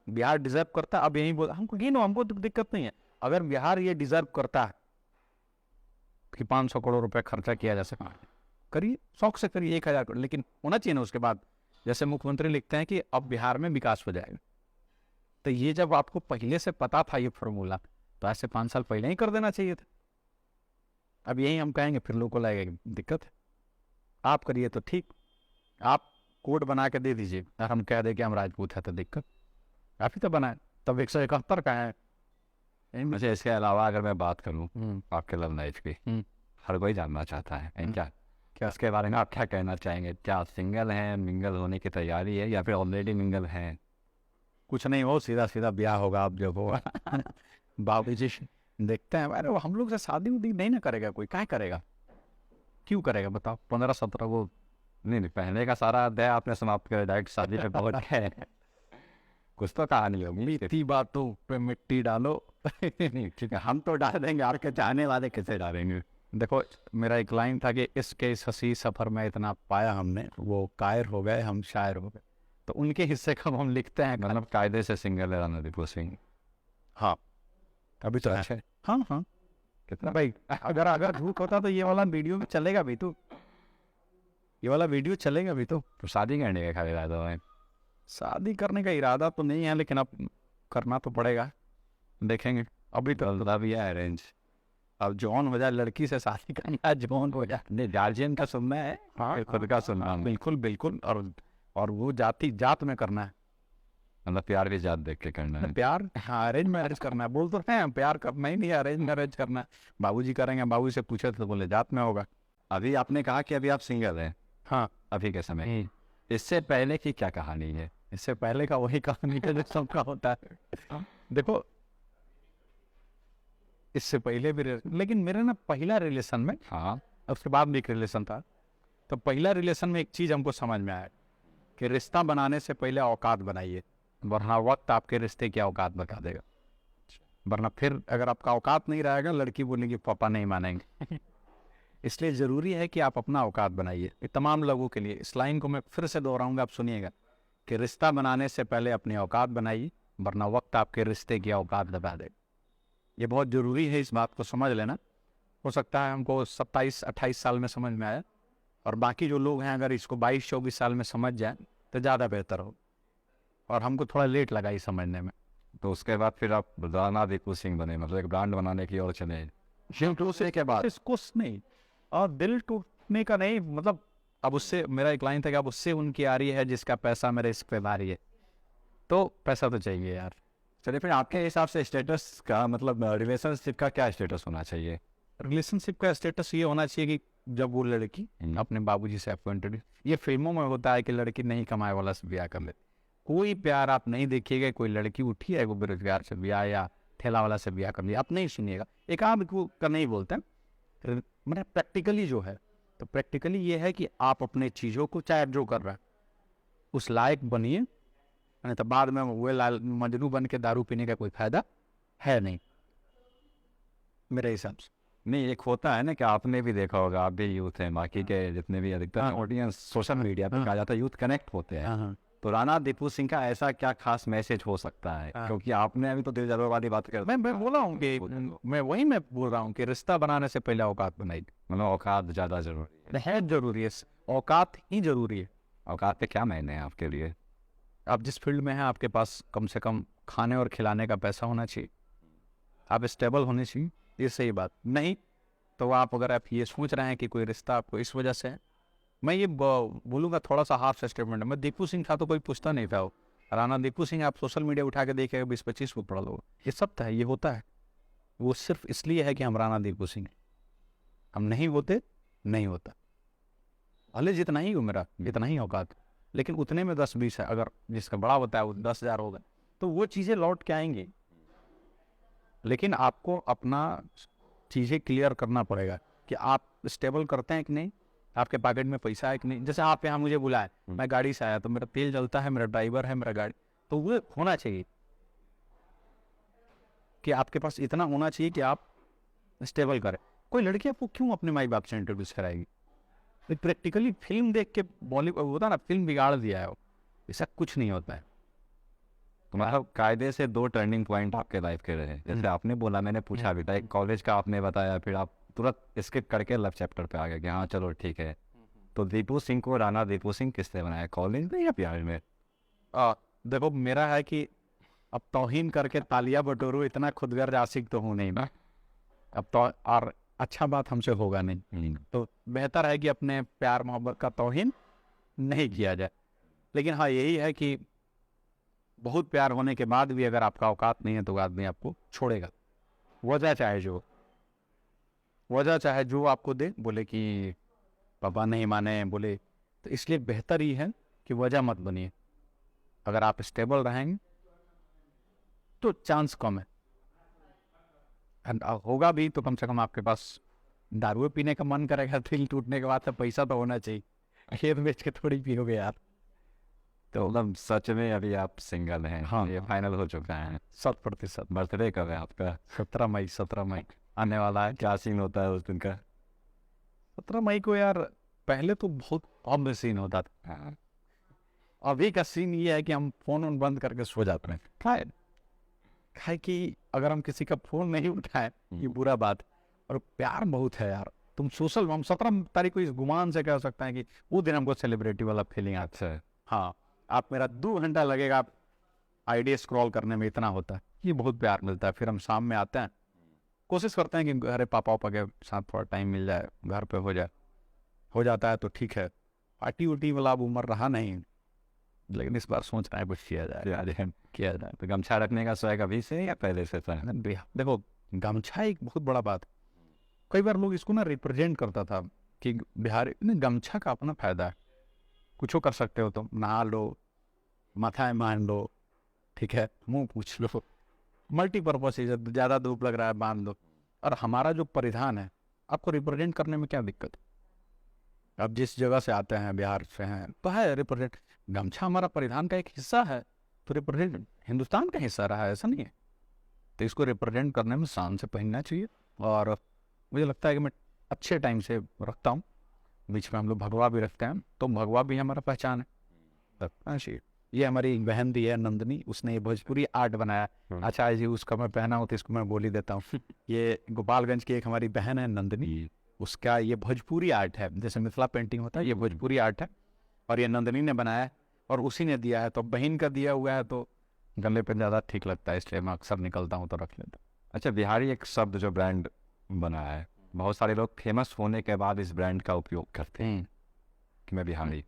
बिहार डिजर्व करता है, अब यही बोल हमको हमको तो दिक्कत नहीं है। अगर बिहार ये डिजर्व करता है कि 500 करोड़ रुपए खर्चा किया जा सके, करिए, शौक से करिए, 1000 करोड़, लेकिन होना चाहिए ना उसके बाद। जैसे मुख्यमंत्री लिखते हैं कि अब बिहार में विकास हो जाएगा, तो ये जब आपको पहले से पता था ये फॉर्मूला, तो ऐसे 5 साल पहले ही कर देना चाहिए था। अब यही हम कहेंगे, फिर लोगों को लगेगा दिक्कत है। आप करिए तो ठीक, आप कोड बना के दे दीजिए, और हम कह दें कि हम राजपूत है तो दिक्कत, आप ही तो बनाए, तब 171 का है। अच्छा, इसके अलावा अगर मैं बात करूँ आपके लव लाइफ की, हर कोई जानना चाहता है क्या इसके बारे में आप क्या कहना चाहेंगे? क्या सिंगल हैं, मिंगल होने की तैयारी है, या फिर ऑलरेडी मिंगल हैं? कुछ नहीं हो, सीधा सीधा ब्याह होगा आप जो हो। बाबू जी देखते हैं, अरे वो हम लोग से शादी उदी नहीं ना करेगा कोई, क्या करेगा, क्यों करेगा बताओ? 15-17 वो नहीं, पहले का सारा अध्याय आपने समाप्त कर डायरेक्ट शादी पे पहुंच गए। कुछ तो कहानी होगी। बीती बातों पे मिट्टी डालो। नहीं ठीक है, हम तो डाल देंगे, आपके चाहने वाले कैसे डालेंगे? देखो, मेरा एक लाइन था कि इसके इस हंसी सफर में इतना पाया हमने, वो कायर हो गए हम शायर हो गए, तो उनके हिस्से का हम लिखते हैं। मतलब कायदे से सिंगल है रणदीप सिंह? हाँ, अभी तो अच्छा, हाँ हाँ, कितना भाई, अगर झूठ होता तो ये वाला वीडियो भी चलेगा भी, तो ये वाला वीडियो चलेगा भी। तो शादी करने का खाली इरादा है? शादी करने का इरादा तो नहीं है, लेकिन अब करना तो पड़ेगा, देखेंगे। अभी तो लव या अरेंज? अब जॉन हो जाए, लड़की से शादी करना, जॉन हो जाए। नहीं, गार्जियन का सुनना है, हाँ, खुद का सुनना है। बिल्कुल बिल्कुल, और वो जात में करना है। मतलब प्यार भी जात देख के करना है? प्यार, हाँ, अरेंज मैरिज करना है, बोल तो रहे हैं, प्यार करना ही नहीं है, अरेंज मैरिज करना है। बाबूजी करेंगे, बाबू से पूछे तो बोले जात में होगा। अभी आपने कहा कि अभी आप सिंगल हैं, हाँ, अभी के समय। इससे पहले की क्या कहानी है? इससे पहले का वही कहानी है जो सबका होता है। देखो, इससे पहले भी लेकिन मेरे ना पहला रिलेशन में, हाँ, उसके बाद भी एक रिलेशन था, तो पहला रिलेशन में एक चीज़ हमको समझ में आया कि रिश्ता बनाने से पहले औकात बनाइए, वरना वक्त आपके रिश्ते की औकात बता देगा। वरना फिर अगर आपका औकात नहीं रहेगा, लड़की बोलेगी पापा नहीं मानेंगे। इसलिए ज़रूरी है कि आप अपना औकात बनाइए। ये तमाम लोगों के लिए, इस लाइन को मैं फिर से दोहराऊंगा, आप सुनिएगा कि रिश्ता बनाने से पहले अपनी औकात बनाइए, वरना वक्त आपके रिश्ते की औकात बता देगा। ये बहुत ज़रूरी है, इस बात को समझ लेना। हो सकता है हमको 27-28 साल में समझ में आया, और बाकी जो लोग हैं अगर इसको 22-24 साल में समझ जाए तो ज़्यादा बेहतर हो, और हमको थोड़ा लेट लगा ये समझने में। तो उसके बाद फिर आप राणा दीपू सिंह बने, मतलब एक ब्रांड बनाने की ओर चले। दूसरे के बाद कुछ नहीं, और दिल टूटने का नहीं, मतलब अब उससे, मेरा एक लाइन था कि अब उससे उनकी आ रही है जिसका पैसा मेरे इस पे भारी है, तो पैसा तो चाहिए यार। चलिए, फिर आपके हिसाब से स्टेटस का मतलब रिलेशनशिप का क्या स्टेटस होना चाहिए? रिलेशनशिप का स्टेटस ये होना चाहिए कि जब वो लड़की अपने बाबूजी से आपको इंट्रोड्यूस, ये फिल्मों में होता है कि लड़की नहीं कमाए वाला से ब्याह कर लेती, कोई प्यार आप नहीं देखिएगा, कोई लड़की उठी है वो बेरोजगार से ब्याह या ठेला वाला से ब्याह कर लिया, आप नहीं सुनिएगा। एक आध को का नहीं बोलते हैं, मतलब प्रैक्टिकली जो है, तो प्रैक्टिकली ये है कि आप अपने चीज़ों को, चाहे जो कर रहा है उस लायक बनिए, नहीं तो बाद में वो लाल मजनू बन के दारू पीने का कोई फायदा है नहीं, मेरे हिसाब से। नहीं, एक होता है ना कि आपने भी देखा होगा, आप भी यूथ हैं, बाकी के जितने भी अधिकतर ऑडियंस सोशल मीडिया पे कहा जाता है यूथ कनेक्ट होते हैं, तो राणा दीपू सिंह का ऐसा क्या खास मैसेज हो सकता है, हाँ। क्योंकि आपने अभी तो दिल जलवा वाली बात कर, मैं बोला हूँ कि मैं बोल रहा हूँ कि रिश्ता बनाने से पहले औकात बनाई। मतलब औकात ज़्यादा जरूरी है। है जरूरी है, औकात ही जरूरी है। औकात पे क्या मायने हैं आपके लिए? आप जिस फील्ड में हैं आपके पास कम से कम खाने और खिलाने का पैसा होना चाहिए, आप स्टेबल होने चाहिए, ये सही बात नहीं। तो आप अगर आप ये सोच रहे हैं कि कोई रिश्ता आपको इस वजह से है, मैं ये बोलूँगा थोड़ा सा हाफ स्टेटमेंट है। मैं दीपू सिंह था तो कोई पूछता नहीं था। वो राणा दीपू सिंह आप सोशल मीडिया उठा के देखिएगा 20-25 को पढ़ लो, ये सब था, ये होता है। वो सिर्फ इसलिए है कि हम राणा दीपू सिंह हैं। हम नहीं होते, नहीं होता। भले जितना ही हो मेरा, इतना ही औकात, लेकिन उतने में 10-20 है। अगर जिसका बड़ा होता है वो 10,000 होगा, तो वो चीज़ें लौट के आएंगी। लेकिन आपको अपना चीज़ें क्लियर करना पड़ेगा कि आप स्टेबल करते हैं कि नहीं, आपके पॉकेट में पैसा है कि नहीं। जैसे आप यहाँ मुझे बुलाए, मैं गाड़ी से आया तो मेरा तेल जलता है, मेरा ड्राइवर है, मेरा गाड़ी, तो वो होना चाहिए कि आपके पास इतना होना चाहिए कि आप स्टेबल करें। कोई लड़की आपको क्यों अपने माई बाप से इंट्रोड्यूस कराएगी? प्रैक्टिकली फिल्म देख के बॉलीवुड होता ना, फिल्म बिगाड़ दिया है वो। ऐसा कुछ नहीं होता है। तो मतलब कायदे से 2 टर्निंग पॉइंट आपके लाइफ के रहे, जैसे आपने बोला, मैंने पूछा भी था, एक कॉलेज का आपने बताया, फिर आप तुरंत स्किप करके लव चैप्टर पे आ गए कि हाँ चलो ठीक है। तो दीपू सिंह को राणा दीपू सिंह किसने बनाया, कॉलेज में या प्यार में? देखो मेरा है कि अब तौहीन करके तालियां बटोरू, इतना खुदगर्ज आशिक तो हूँ नहीं मैं। अब तो और अच्छा बात हमसे होगा नहीं, तो बेहतर है कि अपने प्यार मोहब्बत का तौहीन नहीं किया जाए। लेकिन हाँ यही है कि बहुत प्यार होने के बाद भी अगर आपका औकात नहीं है तो आदमी आपको छोड़ेगा। वजह चाहे जो आपको दे, बोले कि पापा नहीं माने बोले, तो इसलिए बेहतर ही है कि वजह मत बनिए। अगर आप स्टेबल रहेंगे तो चांस कम है। And, होगा भी तो कम से कम आपके पास दारू पीने का मन करेगा दिल टूटने के बाद, तो पैसा तो होना चाहिए। खेत बेच के थोड़ी पियोगे यार। तो मतलब सच में अभी आप सिंगल हैं? हाँ, ये फाइनल हो चुका है? 100%। बर्थडे कब है आपका? 17 मई आने वाला है, क्या सीन होता है उस दिन का? 17 मई को यार पहले तो बहुत कम सीन होता था। हाँ। अभी का सीन ये है कि हम फोन बंद करके सो जाते हैं। खाए कि अगर हम किसी का फोन नहीं उठाए ये बुरा बात। और प्यार बहुत है यार। तुम सोशल, हम 17 तारीख को इस गुमान से कह सकते हैं कि वो दिन हमको सेलिब्रिटी वाला फीलिंग आता अच्छा है। हाँ, आप मेरा 2 घंटा लगेगा आप आईडी स्क्रॉल करने में, इतना होता है। ये बहुत प्यार मिलता है। फिर हम शाम में आते हैं, कोशिश करते हैं कि अरे पापा के साथ थोड़ा टाइम मिल जाए, घर पे हो जाता है तो ठीक है। पार्टी उटी वाला अब उम्र रहा नहीं, लेकिन इस बार सोच रहे हैं कुछ किया जाए। तो गमछा रखने का स्वैग अभी से या पहले से था? देखो गमछा एक बहुत बड़ा बात। कई बार लोग इसको ना रिप्रेजेंट करता था कि बिहारी ने, गमछा का अपना फायदा है। कुछ कर सकते हो तुम, नहा लो, माथा मान लो, ठीक है, मुंह पूछ लो, मल्टीपर्पज है। ज़्यादा धूप लग रहा है बांध लो। और हमारा जो परिधान है आपको रिप्रेजेंट करने में क्या दिक्कत? अब जिस जगह से आते हैं, बिहार से हैं, तो है रिप्रेजेंट। गमछा हमारा परिधान का एक हिस्सा है, तो रिप्रेजेंट हिंदुस्तान का हिस्सा रहा है, ऐसा नहीं है। तो इसको रिप्रेजेंट करने में शान से पहनना चाहिए। और मुझे लगता है कि मैं अच्छे टाइम से रखता हूँ। बीच में हम लोग भगवा भी रखते हैं, तो भगवा भी हमारा पहचान है, रखना चाहिए। ये हमारी बहन दी है नंदनी, उसने ये भोजपुरी आर्ट बनाया। अच्छा जी, उसका मैं पहना हूँ तो इसको मैं बोल ही देता हूँ। ये गोपालगंज की एक हमारी बहन है नंदनी, उसका ये भोजपुरी आर्ट है। जैसे मिथिला पेंटिंग होता है, ये भोजपुरी आर्ट है। और ये नंदनी ने बनाया है और उसी ने दिया है। तो बहन का दिया हुआ है तो गले पे ज़्यादा ठीक लगता है, इसलिए मैं अक्सर निकलता हूँ तो रख लेता हूँ। अच्छा, बिहारी एक शब्द जो ब्रांड बना है, बहुत सारे लोग फेमस होने के बाद इस ब्रांड का उपयोग करते हैं कि मैं बिहारी।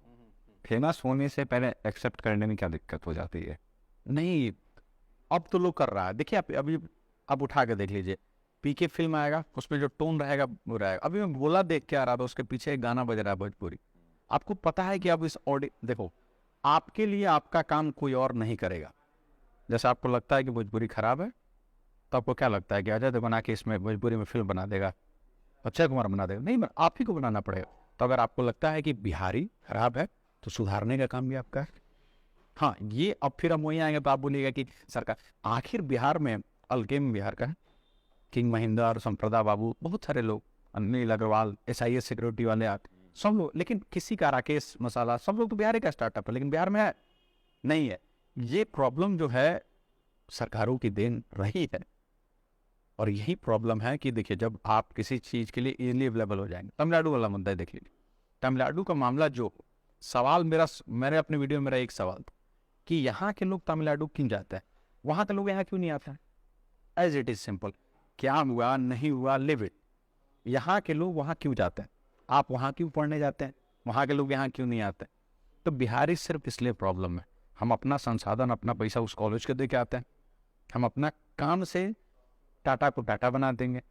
फेमस होने से पहले एक्सेप्ट करने में क्या दिक्कत हो जाती है? नहीं, अब तो लोग कर रहा है। देखिए आप अभी आप उठा के देख लीजिए, पीके फिल्म आएगा, उसमें जो टोन रहेगा वो रहेगा। अभी मैं बोला देख के आ रहा था, उसके पीछे एक गाना बज रहा है भोजपुरी। आपको पता है कि अब इस देखो, आपके लिए आपका काम कोई और नहीं करेगा। जैसे आपको लगता है कि भोजपुरी खराब है, तो आपको क्या लगता है कि अजय देवगन आके इसमें भोजपुरी में फिल्म बना देगा, अक्षय कुमार बना देगा? नहीं, आप ही को बनाना पड़ेगा। तो अगर आपको लगता है कि बिहारी खराब है तो सुधारने का काम भी आपका है। हाँ, ये अब फिर हम वहीं आएंगे तो आप बोलिएगा कि सरकार, आखिर बिहार में अलकेम बिहार का है, किंग महिंद्रा और संप्रदा बाबू, बहुत सारे लोग, अनिल अग्रवाल, SIS सिक्योरिटी वाले, आप सब लोग, लेकिन किसी का राकेश मसाला, सब लोग तो बिहार का स्टार्टअप है, लेकिन बिहार में है। नहीं है। ये प्रॉब्लम जो है सरकारों की देन रही है, और यही प्रॉब्लम है कि देखिए जब आप किसी चीज़ के लिए इजीली अवेलेबल हो जाएंगे, तमिलनाडु वाला मुद्दा देख लीजिए, तमिलनाडु का मामला जो सवाल मैंने अपने वीडियो में मेरा एक सवाल था कि यहाँ के लोग तमिलनाडु क्यों जाते हैं, वहाँ के लोग यहाँ क्यों नहीं आते हैं? एज इट इज सिंपल, क्या हुआ नहीं हुआ लिव इट। यहाँ के लोग वहाँ क्यों जाते हैं, आप वहाँ क्यों पढ़ने जाते हैं, वहाँ के लोग यहाँ क्यों नहीं आते? तो बिहारी सिर्फ इसलिए प्रॉब्लम है, हम अपना संसाधन अपना पैसा उस कॉलेज के दे के आते हैं, हम अपना काम से टाटा को टाटा बना देंगे,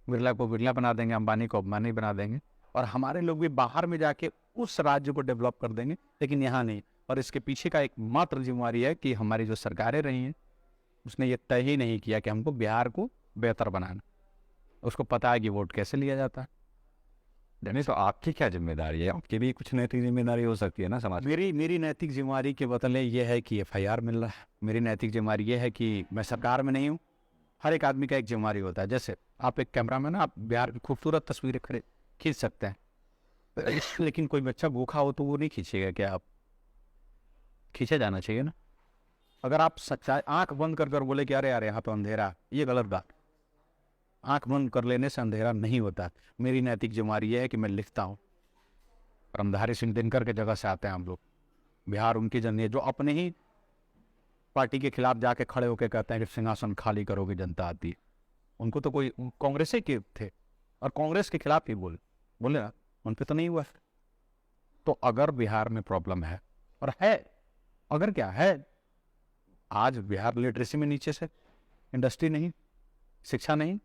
बिरला को बिरला बना देंगे, अंबानी को अंबानी बना देंगे, और हमारे लोग भी बाहर में जाके उस राज्य को डेवलप कर देंगे, लेकिन यहाँ नहीं। और इसके पीछे का एक मात्र जिम्मेवारी है कि हमारी जो सरकारें रही हैं उसने ये तय ही नहीं किया कि हमको बिहार को बेहतर बनाना। उसको पता है कि वोट कैसे लिया जाता है। नहीं तो आपकी क्या जिम्मेदारी है? आपकी भी कुछ नैतिक जिम्मेदारी हो सकती है ना समाज में। मेरी नैतिक जिम्मेवारी के बदले ये है कि FIR मिल रहा है। मेरी नैतिक जिम्मेवारी ये है कि मैं सरकार में नहीं हूँ। हर एक आदमी का एक जिम्मेवारी होता है। जैसे आप एक कैमरामैन है, आप बिहार की खूबसूरत तस्वीरें खींच सकते हैं, लेकिन कोई बच्चा भूखा हो तो वो नहीं खींचेगा क्या? आप खींचे जाना चाहिए ना। अगर आप सच्चाई आंख बंद कर बोले कि अरे यार यहाँ पे अंधेरा, ये गलत बात। आंख बंद कर लेने से अंधेरा नहीं होता। मेरी नैतिक जिम्मेवारी ये है कि मैं लिखता हूँ। रामधारी सिंह दिनकर के जगह से आते हैं हम लोग, बिहार उनकी जनता जो अपने ही पार्टी के खिलाफ जाके खड़े होकर कहते हैं कि सिंहासन खाली करोगे जनता आती है। उनको तो कोई कांग्रेस के थे और कांग्रेस के खिलाफ ही बोले ना, उन पे तो नहीं हुआ। तो अगर बिहार में प्रॉब्लम है, और है, अगर क्या है, आज बिहार लिटरेसी में नीचे से, इंडस्ट्री नहीं, शिक्षा नहीं,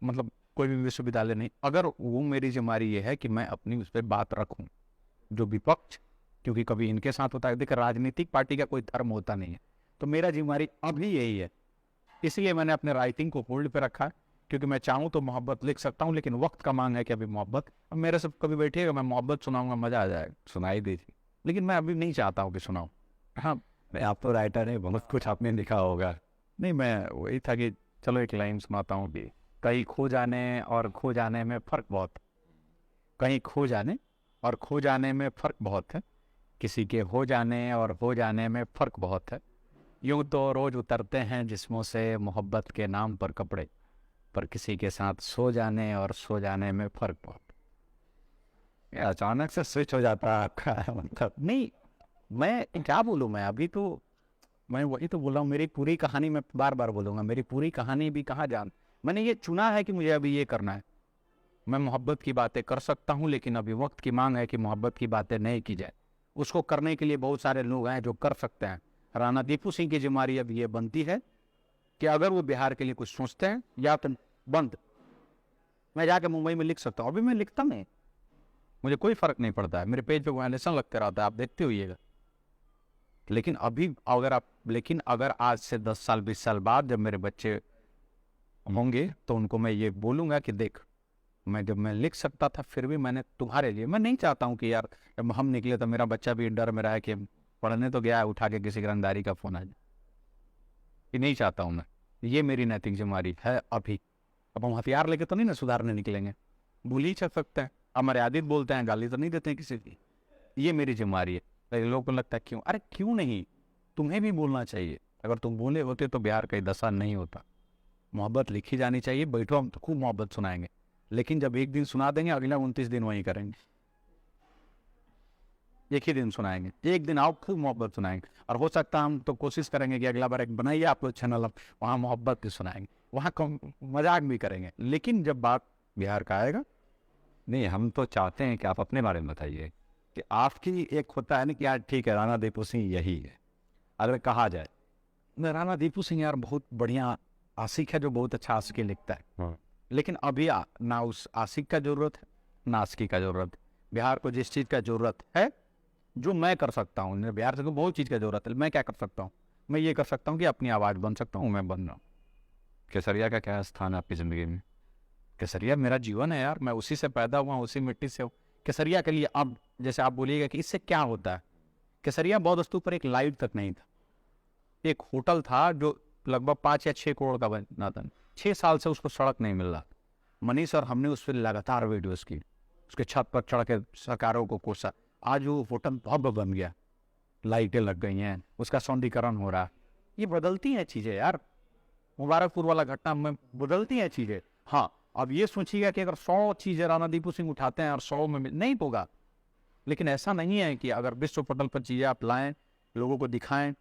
मतलब कोई भी विश्वविद्यालय नहीं, अगर वो मेरी जिम्मेदारी ये है कि मैं अपनी उस पर बात रखूं। जो विपक्ष, क्योंकि कभी इनके साथ होता है, देखिए राजनीतिक पार्टी का कोई धर्म होता नहीं है, तो मेरा जिम्मेदारी अभी यही है। इसलिए मैंने अपने राइटिंग को होल्ड पे रखा है, क्योंकि मैं चाहूँ तो मोहब्बत लिख सकता हूँ, लेकिन वक्त का मांग है कि अभी मोहब्बत, अब मेरे से कभी बैठिएगा मैं मोहब्बत सुनाऊंगा, मजा आ जाएगा, सुनाई दीजिए। लेकिन मैं अभी नहीं चाहता हूँ कि सुनाऊँ। हाँ, आप तो राइटर है, बहुत कुछ आपने लिखा होगा। नहीं, मैं वही था कि चलो एक लाइन सुनाता हूँ कि कहीं खो जाने और खो जाने में फ़र्क बहुत, कहीं खो जाने और खो जाने में फ़र्क बहुत है, किसी के हो जाने और हो जाने में फ़र्क बहुत है। यूं तो रोज़ उतरते हैं जिस्मों से मोहब्बत के नाम पर कपड़े, पर किसी के साथ सो जाने और सो जाने में फ़र्क बहुत। ये अचानक से स्विच हो जाता है आपका मतलब। नहीं, मैं क्या बोलूँ, मैं वही तो बोल रहा हूँ। मेरी पूरी कहानी मैं बार बार बोलूँगा, मेरी पूरी कहानी भी कहाँ जान, मैंने ये चुना है कि मुझे अभी ये करना है। मैं मोहब्बत की बातें कर सकता हूँ, लेकिन अभी वक्त की मांग है कि मोहब्बत की बातें नहीं की जाए। उसको करने के लिए बहुत सारे लोग हैं जो कर सकते हैं। राणा दीपू सिंह की जिम्मेदारी अब ये बनती है कि अगर वो बिहार के लिए कुछ सोचते हैं, या तो बंद, मैं जाके मुंबई में लिख सकता हूँ। अभी मैं लिखता नहीं, मुझे कोई फ़र्क नहीं पड़ता है, मेरे पेज पे वायलेशन लगते रहता है, आप देखते होइएगा। लेकिन अगर आज से 10 साल 20 साल बाद जब मेरे बच्चे होंगे तो उनको मैं ये बोलूँगा कि देख, जब मैं लिख सकता था फिर भी मैंने तुम्हारे लिए, मैं नहीं चाहता हूँ कि यार जब हम निकले तो मेरा बच्चा भी डर में रहा है कि पढ़ने तो गया है, उठा के किसी रंगदारी का फ़ोन आ जाए। ये नहीं चाहता हूँ मैं, ये मेरी नैतिक जिम्मेदारी है अभी। अब हम हथियार लेके तो नहीं ना सुधारने निकलेंगे, भूल ही चल सकते हैं, अमर्यादित बोलते हैं, गाली तो नहीं देते हैं किसी की। ये मेरी जिम्मेदारी है। लेकिन लोगों को लगता है क्यों, अरे क्यों नहीं, तुम्हें भी बोलना चाहिए। अगर तुम बोले होते तो बिहार का दशा नहीं होता। मोहब्बत लिखी जानी चाहिए, बैठो हम तो खूब मोहब्बत सुनाएंगे, लेकिन जब एक दिन सुना देंगे अगला 29 दिन वही करेंगे, एक ही दिन सुनाएंगे। एक दिन आओ खूब मोहब्बत सुनाएंगे, और हो सकता है हम तो कोशिश करेंगे कि अगला बार एक बनाइए आप लोग चैनल, अब वहाँ मोहब्बत भी सुनाएंगे, वहाँ मजाक भी करेंगे। लेकिन जब बात बिहार का आएगा, नहीं, हम तो चाहते हैं कि आप अपने बारे में बताइए कि आपकी एक होता है ना कि यार ठीक है राणा दीपू सिंह यही है, अगर कहा जाए। राणा दीपू सिंह यार बहुत बढ़िया आशिक है, जो बहुत अच्छा आशिकी लिखता है। लेकिन अभी ना उस आशिक का जरूरत है, ना आशिकी का जरूरत है। बिहार को जिस चीज़ का जरूरत है, जो मैं कर सकता हूँ, बिहार से तो बहुत चीज़ का जरूरत है, मैं क्या कर सकता हूँ, मैं ये कर सकता हूँ कि अपनी आवाज़ बन सकता हूँ, मैं बन रहा हूँ। केसरिया का क्या स्थान है आपकी ज़िंदगी में? केसरिया मेरा जीवन है यार, मैं उसी से पैदा हुआ, उसी मिट्टी से हूँ। केसरिया के लिए अब जैसे आप बोलिएगा कि इससे क्या होता है, केसरिया बौद्ध स्तूप पर एक लाइट तक नहीं था, एक होटल था जो लगभग 5 या 6 करोड़ का बना था। 6 साल से उसको सड़क नहीं मिल रहा। मनीष और हमने उस पर लगातार वीडियोस की, उसके छत पर चढ़ के सरकारों को कोसा। आज वो होटल भव्य बन गया, लाइटें लग गई हैं, उसका सौंदर्यीकरण हो रहा है। ये बदलती हैं चीज़ें यार। मुबारकपुर वाला घटना में बदलती हैं चीज़ें। हाँ, अब ये सोचिएगा कि अगर 100 चीज़ें राणा दीपू सिंह उठाते हैं और 100 में नहीं होगा, लेकिन ऐसा नहीं है कि अगर विश्व पटल पर चीज़ें आप लाएं, लोगों को दिखाएं,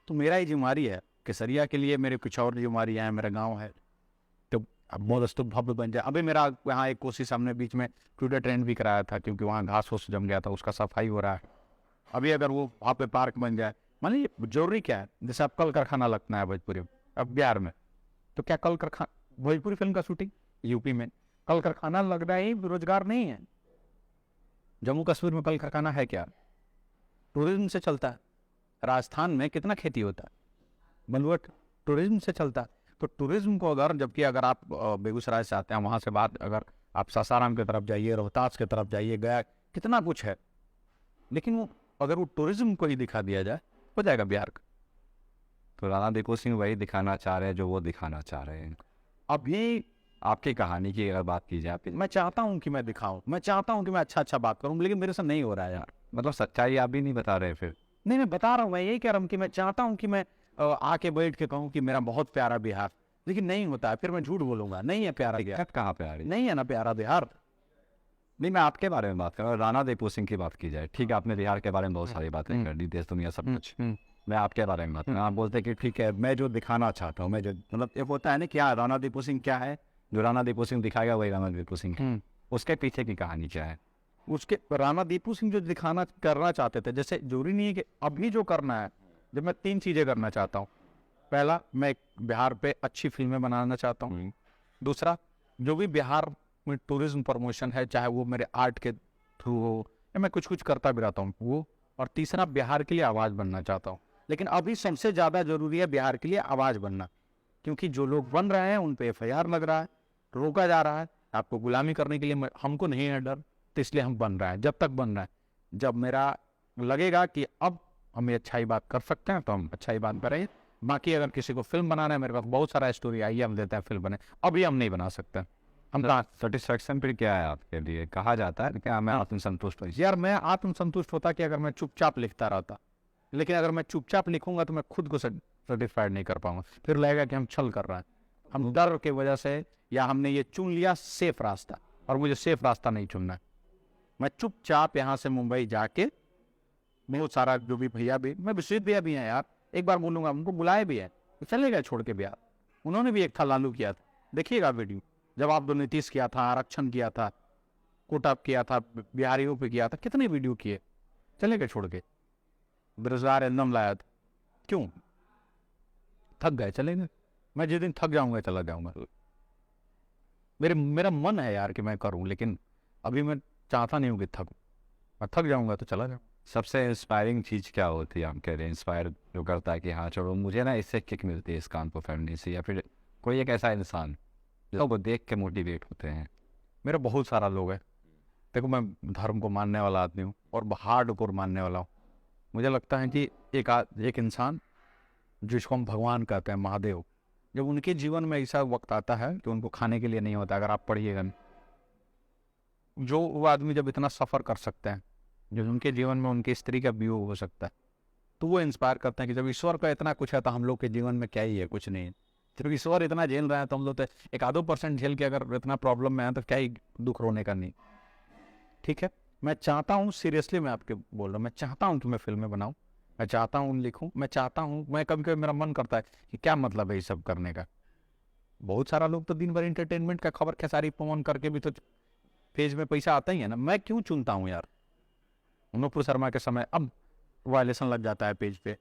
तो मेरा ही जिम्मेदारी है। केसरिया के लिए मेरे कुछ और जिम्मेदारियाँ हैं, मेरा गाँव है, तो अब बहुत स्तूप भव्य बन जाए। अभी मेरा यहाँ एक कोशिश हमने बीच में टुडे ट्रेंड भी कराया था, क्योंकि वहाँ घास फूस जम गया था, उसका सफाई हो रहा है। अभी अगर वो वहाँ पे पार्क बन जाए, मान लीजिए जरूरी क्या है, जैसे अब कल कारखाना लगना है भोजपुरी में, अब बिहार में, तो क्या कल कारखाना भोजपुरी फिल्म का शूटिंग यूपी में, कल कारखाना लग रहा है, रोजगार नहीं है। जम्मू कश्मीर में कल कारखाना है क्या? टूरिज्म से चलता है। राजस्थान में कितना खेती होता है, बलुअट टूरिज्म से चलता है। तो टूरिज्म को अगर, जबकि अगर आप बेगूसराय से आते हैं, वहाँ से बात अगर आप सासाराम की तरफ जाइए, रोहतास की तरफ जाइए, गया, कितना कुछ है, लेकिन वो अगर वो टूरिज्म को ही दिखा दिया जाए, हो जाएगा बिहार का। तो राणा दीपू सिंह वही दिखाना चाह रहे हैं जो वो दिखाना चाह रहे हैं। अभी आपकी कहानी की अगर बात की जाए, मैं चाहता हूँ कि मैं दिखाऊं, मैं चाहता हूँ कि मैं अच्छा बात करूँ, लेकिन मेरे से नहीं हो रहा है यार। मतलब सच्चाई आप भी नहीं बता रहे फिर। नहीं, मैं बता रहा हूँ, मैं यही कह रहा हूँ कि मैं चाहता हूँ कि मैं आके बैठ के कहूँ कि मेरा बहुत प्यारा बिहार, लेकिन नहीं होता है, फिर मैं झूठ बोलूंगा, नहीं है प्यारा बिहार। दिक्कत कहाँ पे आ रही है? नहीं है ना प्यारा बिहार। नहीं, मैं आपके बारे में बात कर रहा हूँ। राणा दीपू सिंह की बात की जाए, ठीक है, आपने बिहार के बारे में बहुत सारी बातें कर दी, देश दुनिया सब कुछ। मैं आपके बारे में बात कर रहा हूँ। आप बोलते हैं कि ठीक है, मैं जो दिखाना चाहता हूँ, मैं जो, मतलब ये होता है ना, क्या राणा दीपू सिंह क्या है, जो राणा दीपू सिंह दिखाएगा वही राणा दीपू सिंह है। उसके पीछे की कहानी क्या है? उसके राणा दीपू सिंह जो दिखाना करना चाहते थे, जैसे जरूरी नहीं है कि अभी जो करना है, जब मैं 3 चीजें करना चाहता हूँ। पहला, मैं बिहार पे अच्छी फिल्में बनाना चाहता हूँ। दूसरा, जो भी बिहार में टूरिज्म प्रमोशन है, चाहे वो मेरे आर्ट के थ्रू हो या मैं कुछ कुछ करता भी रहता हूँ वो। और तीसरा, बिहार के लिए आवाज़ बनना चाहता हूँ। लेकिन अभी सबसे ज़्यादा जरूरी है बिहार के लिए आवाज़ बनना, क्योंकि जो लोग बन रहे हैं उन पे FIR लग रहा है, रोका जा रहा है। आपको गुलामी करने के लिए हमको नहीं है डर, तो इसलिए हम बन रहे हैं। जब तक बन रहा है, जब मेरा लगेगा कि अब हम ये अच्छाई बात कर सकते हैं, तो हम अच्छाई बात करेंगे। बाकी अगर किसी को फिल्म बनाना है, मेरे पास बहुत सारा स्टोरी आई है, हम देते हैं फिल्म बने। अभी हम नहीं बना सकते, हम सेटिस्फेक्शन फिर क्या है आपके लिए? कहा जाता है क्या मैं आत्मसंतुष्ट हूँ? यार, मैं आत्मसंतुष्ट होता कि अगर मैं चुपचाप लिखता रहता, लेकिन अगर मैं चुपचाप लिखूंगा तो मैं खुद को सेटिस्फाइड नहीं कर पाऊंगा, फिर लगेगा कि हम छल कर रहे हैं। हम डर के वजह से, या हमने ये चुन लिया सेफ रास्ता, और मुझे सेफ रास्ता नहीं चुनना है। मैं चुपचाप यहाँ से मुंबई जाके, बहुत सारा जो भी भैया भी, मैं विश्वजीत भैया भी हैं यार, एक बार बोलूंगा, उनको बुलाए भी है, तो चले गए छोड़ के बिहार। उन्होंने भी एक था लालू किया था, देखिएगा वीडियो, जब आप नीतीश किया था, आरक्षण किया था, कोटा किया था, बिहारियों पे किया था, कितने वीडियो किए, चले गए छोड़ के। बेरोजगार एकदम लाया था, क्यों? थक गए, चले गए। मैं जिस दिन थक जाऊंगा चला जाऊंगा। मेरा मन है यार कि मैं करूं, लेकिन अभी मैं चाहता नहीं हूं कि थकूं। मैं थक जाऊंगा तो चला जाऊंगा। सबसे इंस्पायरिंग चीज़ क्या होती है आपके लिए? इंस्पायर जो करता है कि हाँ चलो मुझे ना इससे किक मिलती है इस काम को करने से, या फिर कोई एक ऐसा इंसान जो वो देख के मोटिवेट होते हैं? मेरा बहुत सारा लोग है। देखो, मैं धर्म को मानने वाला आदमी हूँ, और हार्डकोर मानने वाला हूँ। मुझे लगता है कि एक इंसान जिसको हम भगवान कहते हैं, महादेव, जब उनके जीवन में ऐसा वक्त आता है कि उनको खाने के लिए नहीं होता, अगर आप पढ़िएगा, जो वो आदमी जब इतना सफ़र कर सकते हैं, जो उनके जीवन में उनकी स्त्री का वियोग हो सकता है, तो वो इंस्पायर करते हैं कि जब ईश्वर का इतना कुछ है तो हम लोग के जीवन में क्या ही है, कुछ नहीं है। जब ईश्वर इतना झेल रहे हैं तो हम लोग तो 1-2% झेल के अगर इतना प्रॉब्लम में है तो क्या ही दुख रोने का नहीं। ठीक है, मैं चाहता हूँ, सीरियसली मैं आपके बोल रहा हूँ, मैं चाहता हूँ कि मैं फिल्में बनाऊँ, मैं चाहता हूँ लिखूँ, मैं चाहता हूँ, मैं कभी कभी मेरा मन करता है कि क्या मतलब है ये सब करने का। बहुत सारा लोग तो दिन भर इंटरटेनमेंट का खबर खेसारी पवन करके भी तो पेज में पैसा आता ही है ना। मैं क्यों चुनता हूँ यार? नूपुर शर्मा के समय अब वायलेशन लग जाता है पेज पे,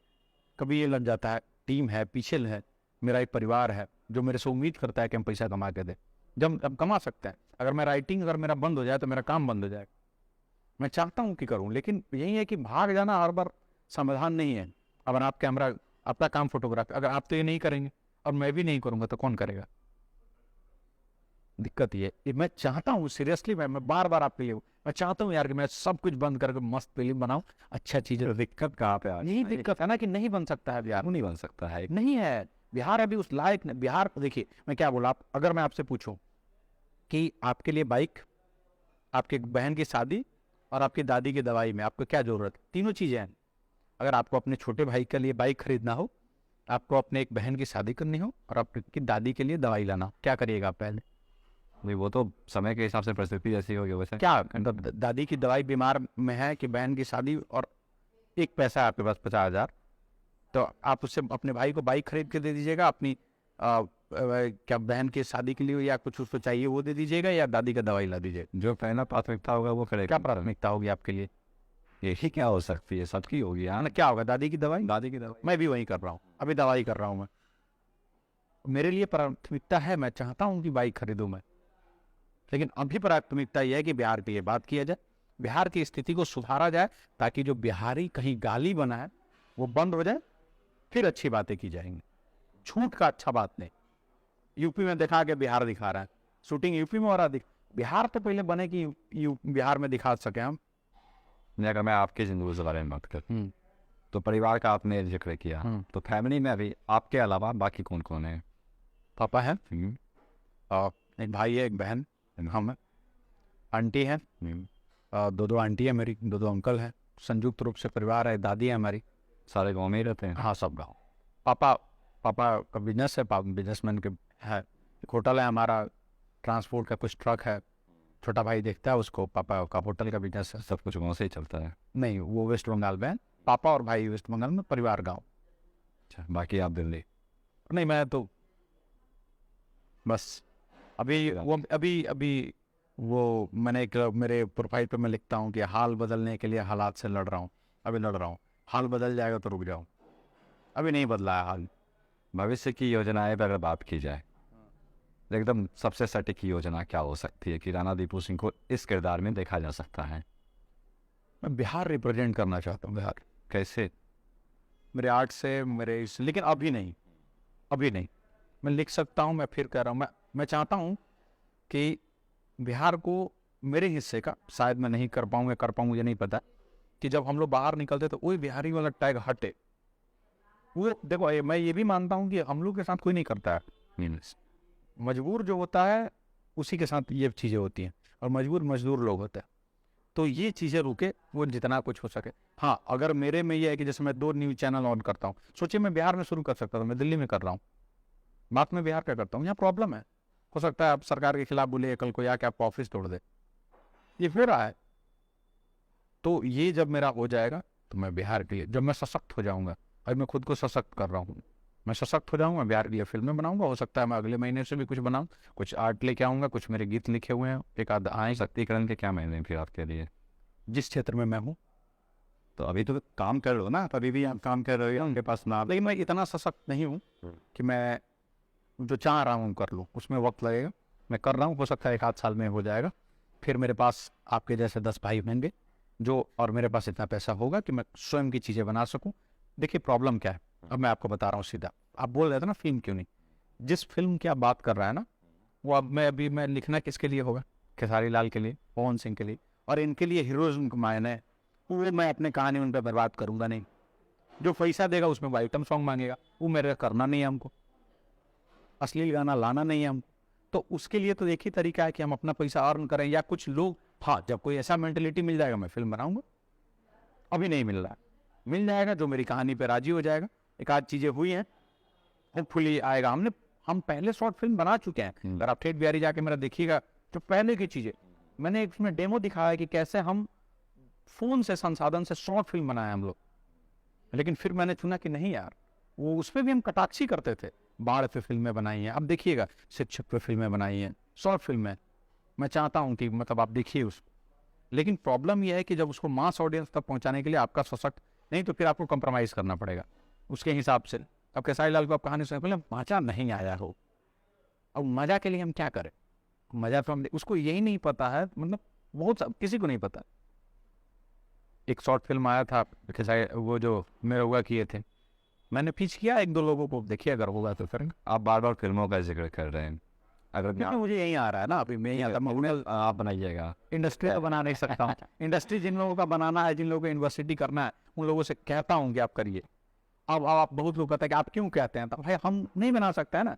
कभी ये लग जाता है, टीम है पीछे है, मेरा एक परिवार है जो मेरे से उम्मीद करता है कि हम पैसा कमा के दे। जब अब कमा सकते हैं, अगर मैं राइटिंग अगर मेरा बंद हो जाए तो मेरा काम बंद हो जाएगा। मैं चाहता हूँ कि करूँ, लेकिन यही है कि भाग जाना हर बार समाधान नहीं है। अगर आप कैमरा, आपका काम फोटोग्राफी, अगर आप तो ये नहीं करेंगे और मैं भी नहीं करूँगा तो कौन करेगा? दिक्कत ये मैं चाहता हूँ सीरियसली, मैं बार बार आपके लिए, मैं चाहता हूँ यार कि मैं सब कुछ बंद करके मस्त फिल्म बनाऊँ, अच्छा चीज़। दिक्कत कहाँ पे आ रही यही दिक्कत है ना कि नहीं बन सकता है बिहार, नहीं बन सकता है। नहीं है बिहार अभी उस लायक नहीं। बिहार देखिए, मैं क्या बोला, आप अगर मैं आपसे पूछूं कि आपके लिए बाइक, आपके बहन की शादी और आपकी दादी की दवाई में आपको क्या जरूरत है, तीनों चीजें हैं, अगर आपको अपने छोटे भाई के लिए बाइक खरीदना हो, आपको अपने एक बहन की शादी करनी हो और आपकी दादी के लिए दवाई लाना हो, क्या करिएगा आप पहले? नहीं, वो तो समय के हिसाब से परिस्थिति जैसी होगी वैसे। क्या मतलब दादी की दवाई बीमार में है कि बहन की शादी, और एक पैसा है आपके पास 50,000, तो आप उससे अपने भाई को बाइक खरीद के दे दीजिएगा, अपनी क्या बहन की शादी के लिए या कुछ उसको चाहिए वो दे दीजिएगा, या दादी का दवाई ला दीजिएगा? जो पहला प्राथमिकता होगा वो क्या करेगा। प्राथमिकता होगी आपके लिए? यही क्या हो सकती है, सबकी होगी यार। ना क्या होगा, दादी की दवाई? दादी की दवाई। मैं भी वही कर रहा हूँ, अभी दवाई कर रहा हूँ मैं। मेरे लिए प्राथमिकता है, मैं चाहता हूँ कि बाइक खरीदूँ मैं, लेकिन अभी प्राथमिकता यह है कि बिहार की ये बात किया जाए, बिहार की स्थिति को सुधारा जाए, ताकि जो बिहारी कहीं गाली बना है वो बंद हो जाए, फिर अच्छी बातें की जाएंगी। झूठ का अच्छा बात नहीं। यूपी में दिखा के बिहार दिखा रहा है, शूटिंग यूपी में हो रहा है, बिहार तो पहले बने कि बिहार में दिखा सके हम। नहीं, अगर मैं आपके जिंदगी के बारे में बात करूँ तो परिवार का आपने जिक्र किया, तो फैमिली में अभी आपके अलावा बाकी कौन कौन है? पापा है, एक भाई है, एक बहन, हम है, आंटी है, दो आंटी है मेरी, दो अंकल है, संयुक्त रूप से परिवार है, दादी है हमारी। सारे गांव में ही रहते हैं? हाँ, सब गाँव। पापा का बिजनेस है, पापा बिजनेसमैन के है, एक होटल है हमारा, ट्रांसपोर्ट का कुछ ट्रक है, छोटा भाई देखता है उसको, पापा का होटल का बिजनेस है। सब कुछ गाँव से ही चलता है? नहीं, वो वेस्ट बंगाल में है, पापा और भाई वेस्ट बंगाल में, परिवार गाँव। अच्छा, बाकी आप दिल्ली? नहीं, मैं तो बस अभी वो मैंने एक मेरे प्रोफाइल पे मैं लिखता हूँ कि हाल बदलने के लिए हालात से लड़ रहा हूँ, अभी लड़ रहा हूँ, हाल बदल जाएगा तो रुक जाऊँ, अभी नहीं बदला है हाल। भविष्य की योजनाएं पर अगर बात की जाए, एकदम सबसे सटीक योजना क्या हो सकती है कि राणा दीपू सिंह को इस किरदार में देखा जा सकता है? मैं बिहार रिप्रेजेंट करना चाहता हूँ, बिहार, कैसे? मेरे आर्ट से, मेरे इस, लेकिन अभी नहीं। मैं लिख सकता हूँ, मैं फिर कह रहा हूँ, मैं चाहता हूँ कि बिहार को मेरे हिस्से का, शायद मैं नहीं कर पाऊँ या कर पाऊँ मुझे नहीं पता, कि जब हम लोग बाहर निकलते तो वही बिहारी वाला टैग हटे। वो देखो, मैं ये भी मानता हूँ कि हम लोग के साथ कोई नहीं करता है, मजबूर जो होता है उसी के साथ ये चीज़ें होती हैं, और मजदूर लोग होते हैं, तो ये चीज़ें रुके, वो जितना कुछ हो सके। हाँ, अगर मेरे में ये है कि जैसे मैं 2 न्यूज़ चैनल ऑन करता हूँ, सोचिए मैं बिहार में शुरू कर सकता था, मैं दिल्ली में कर रहा हूँ, बात में बिहार का करता हूँ, यहाँ प्रॉब्लम है, हो सकता है आप सरकार के खिलाफ बोले कल को, या कि आपको ऑफिस तोड़ दे, ये फिर रहा है। तो ये जब मेरा हो जाएगा तो मैं बिहार के लिए, जब मैं सशक्त हो जाऊँगा, और मैं खुद को सशक्त कर रहा हूँ, मैं सशक्त हो जाऊँगा, बिहार के लिए फिल्में बनाऊँगा, हो सकता है मैं अगले महीने से भी कुछ बनाऊँ, कुछ आर्ट लेके आऊँगा, कुछ मेरे गीत लिखे हुए हैं, एक आध आए शक्तिकरण के क्या मायने फिर आपके लिए? जिस क्षेत्र में मैं हूँ। तो अभी तो काम कर लो ना, अभी भी आप काम कर रहे हो, उनके पास ना। लेकिन मैं इतना सशक्त नहीं हूँ कि मैं जो चाह रहा हूँ कर लूँ, उसमें वक्त लगेगा, मैं कर रहा हूँ, हो सकता है 1 आध साल में हो जाएगा, फिर मेरे पास आपके जैसे 10 भाई होंगे जो, और मेरे पास इतना पैसा होगा कि मैं स्वयं की चीज़ें बना सकूँ। देखिए प्रॉब्लम क्या है, अब मैं आपको बता रहा हूँ सीधा, आप बोल रहे थे ना फिल्म क्यों नहीं, जिस फिल्म की आप बात कर रहा है ना, वो अब मैं लिखना किसके लिए होगा? खेसारी लाल के लिए, पवन सिंह के लिए, और इनके लिए हीरोइज्म का मायने है, वो मैं अपने कहानी उन पर बर्बाद करूँगा नहीं। जो पैसा देगा उसमें वो आइटम सॉन्ग मांगेगा, वो मेरे करना नहीं है हमको, असली गाना लाना नहीं है हमको। तो उसके लिए तो एक ही तरीका है कि हम अपना पैसा अर्न करें, या कुछ लोग, हाँ, जब कोई ऐसा मेंटलिटी मिल जाएगा मैं फिल्म बनाऊंगा, अभी नहीं मिल रहा है, मिल जाएगा जो मेरी कहानी पे राजी हो जाएगा। एक आध चीज़ें हुई हैं, होपफुली आएगा। हम पहले शॉर्ट फिल्म बना चुके हैं, अगर आप ठेठ बिहारी जाके मेरा देखिएगा, जो पहले की चीज़ें, मैंने एक उसमें डेमो दिखाया है कि कैसे हम फ़ोन से, संसाधन से शॉर्ट फिल्म बनाए हम लोग। लेकिन फिर मैंने चुना कि नहीं यार, वो उसमें भी हम कटाक्षी करते थे, बाढ़ पे फिल्में बनाई हैं, अब देखिएगा शिक्षक पे फिल्में बनाई हैं, शॉर्ट फिल्में। मैं चाहता हूँ कि मतलब आप देखिए उसको, लेकिन प्रॉब्लम यह है कि जब उसको मास ऑडियंस तक पहुँचाने के लिए आपका सशक्त नहीं, तो फिर आपको कंप्रोमाइज़ करना पड़ेगा उसके हिसाब से। अब खेसारी लाल को आप कहानी सुने, पहले मजा नहीं आया हो, अब मजा के लिए हम क्या करें? मजा तो हम, उसको यही नहीं पता है, मतलब बहुत किसी को नहीं पता। एक शॉर्ट फिल्म आया था खेसारी, वो जो मेरे हुआ किए थे, मैंने पिच किया 1-2 लोगों को, देखिए अगर होगा तो करेंगे। आप बार बार फिल्मों का जिक्र कर रहे हैं, अगर क्योंकि मुझे यही आ रहा है ना, अभी मैं यही आता हूँ, आप बनाइएगा। इंडस्ट्री तो बना नहीं सकता हूँ। इंडस्ट्री जिन लोगों का बनाना है, जिन लोगों को यूनिवर्सिटी करना है, उन लोगों से कहता हूँ कि आप करिए। अब आप, बहुत लोग कहते हैं कि आप क्यों कहते हैं, तो भाई हम नहीं बना सकते हैं ना,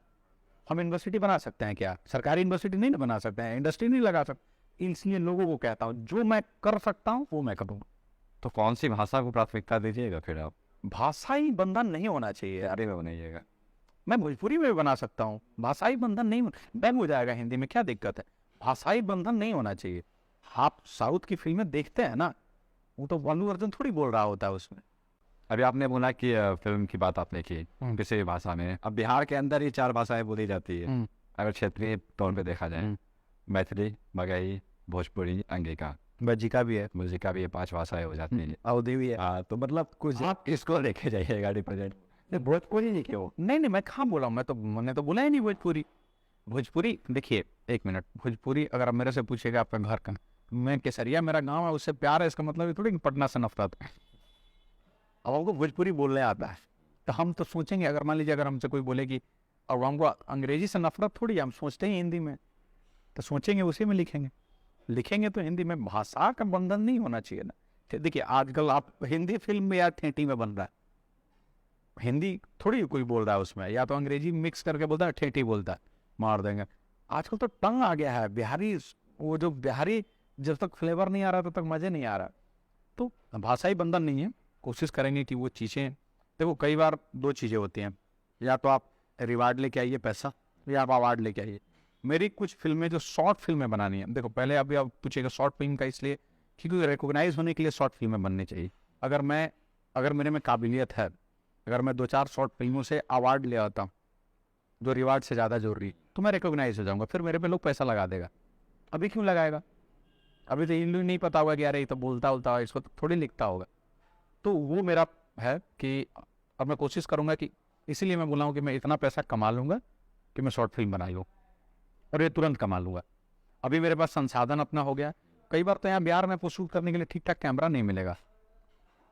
हम यूनिवर्सिटी बना सकते हैं क्या? सरकारी यूनिवर्सिटी नहीं ना बना सकते हैं, इंडस्ट्री नहीं लगा सकते, इसलिए लोगों को कहता हूँ जो मैं कर सकता हूँ वो मैं करूँगा। तो कौन सी भाषा को प्राथमिकता दीजिएगा फिर आप? भाषाई बंधन नहीं होना चाहिए यार। अरे में बनाइएगा। मैं भोजपुरी में भी बना सकता हूँ, भाषाई बंधन नहीं, बैन हो जाएगा हिंदी में, क्या दिक्कत है? भाषाई बंधन नहीं होना चाहिए। आप साउथ की फिल्में देखते हैं ना, वो तो अल्लू अर्जुन थोड़ी बोल रहा होता है उसमें। अभी आपने बोला कि फिल्म की बात आपने की किसी भी भाषा में। अब बिहार के अंदर ही 4 भाषाएं बोली जाती है अगर क्षेत्रीय तौर पे देखा जाए। मैथिली, मगही, भोजपुरी, अंगिका, बज्जिका भी है, मुझे भी ये 5 भाषाएं हो जाती हैं। अवधी भी है। हाँ, तो मतलब कुछ आप किसको लेके जाइएगा रिप्रेजेंट? भोजपुरी नहीं क्यों? नहीं मैं कहाँ बोला हूँ, मैंने तो बोला ही नहीं भोजपुरी। भोजपुरी देखिए, एक मिनट, भोजपुरी अगर आप मेरे से पूछेगा आपका घर का, मैं केसरिया मेरा गांव है, उससे प्यार है, इसका मतलब ये थोड़ी कि पटना से नफरत है। अब हमको भोजपुरी बोलने आता है तो हम तो सोचेंगे, अगर मान लीजिए अगर हमसे कोई बोले कि अब हमको अंग्रेजी से नफरत थोड़ी है, हम सोचते हैं हिंदी में, तो सोचेंगे उसी में लिखेंगे तो हिंदी में। भाषा का बंधन नहीं होना चाहिए ना। देखिए आजकल आप हिंदी फिल्म में या ठेठी में बन रहा है, हिंदी थोड़ी कोई बोल रहा है उसमें, या तो अंग्रेजी मिक्स करके बोलता है, ठेठी बोलता है, मार देंगे। आजकल तो टंग आ गया है बिहारी, वो जो बिहारी, जब तक फ्लेवर नहीं आ रहा तब तक मजे नहीं आ रहा। तो भाषाई बंधन नहीं है, कोशिश करेंगे कि वो चीज़ें, देखो कई बार 2 चीज़ें होती हैं, या तो आप रिवार्ड लेके आइए पैसा, या आप अवार्ड लेके आइए। मेरी कुछ फिल्में जो शॉर्ट फिल्में बनानी है, देखो पहले अभी आप पूछेगा शॉर्ट फिल्म का, इसलिए क्योंकि रिकॉग्नाइज होने के लिए शॉर्ट फिल्में बननी चाहिए। अगर मेरे में काबिलियत है, अगर मैं 2-4 शॉर्ट फिल्मों से अवार्ड ले आता हूँ जो रिवार्ड से ज़्यादा जरूरी, तो मैं रिकॉग्नाइज हो जाऊँगा, फिर मेरे पे लोग पैसा लगा देगा। अभी क्यों लगाएगा? अभी तो इन लोग नहीं पता होगा कि अरे ये तो बोलता है, इसको तो थोड़ी लिखता होगा। तो वो मेरा है कि अब मैं कोशिश करूँगा कि, इसीलिए मैं बोला हूँ कि मैं इतना पैसा कमा लूँगा कि मैं शॉर्ट फिल्म बनाई हो, और ये तुरंत कमा लूँगा। अभी मेरे पास संसाधन अपना हो गया। कई बार तो यहाँ बिहार में शूट करने के लिए ठीक ठाक कैमरा नहीं मिलेगा,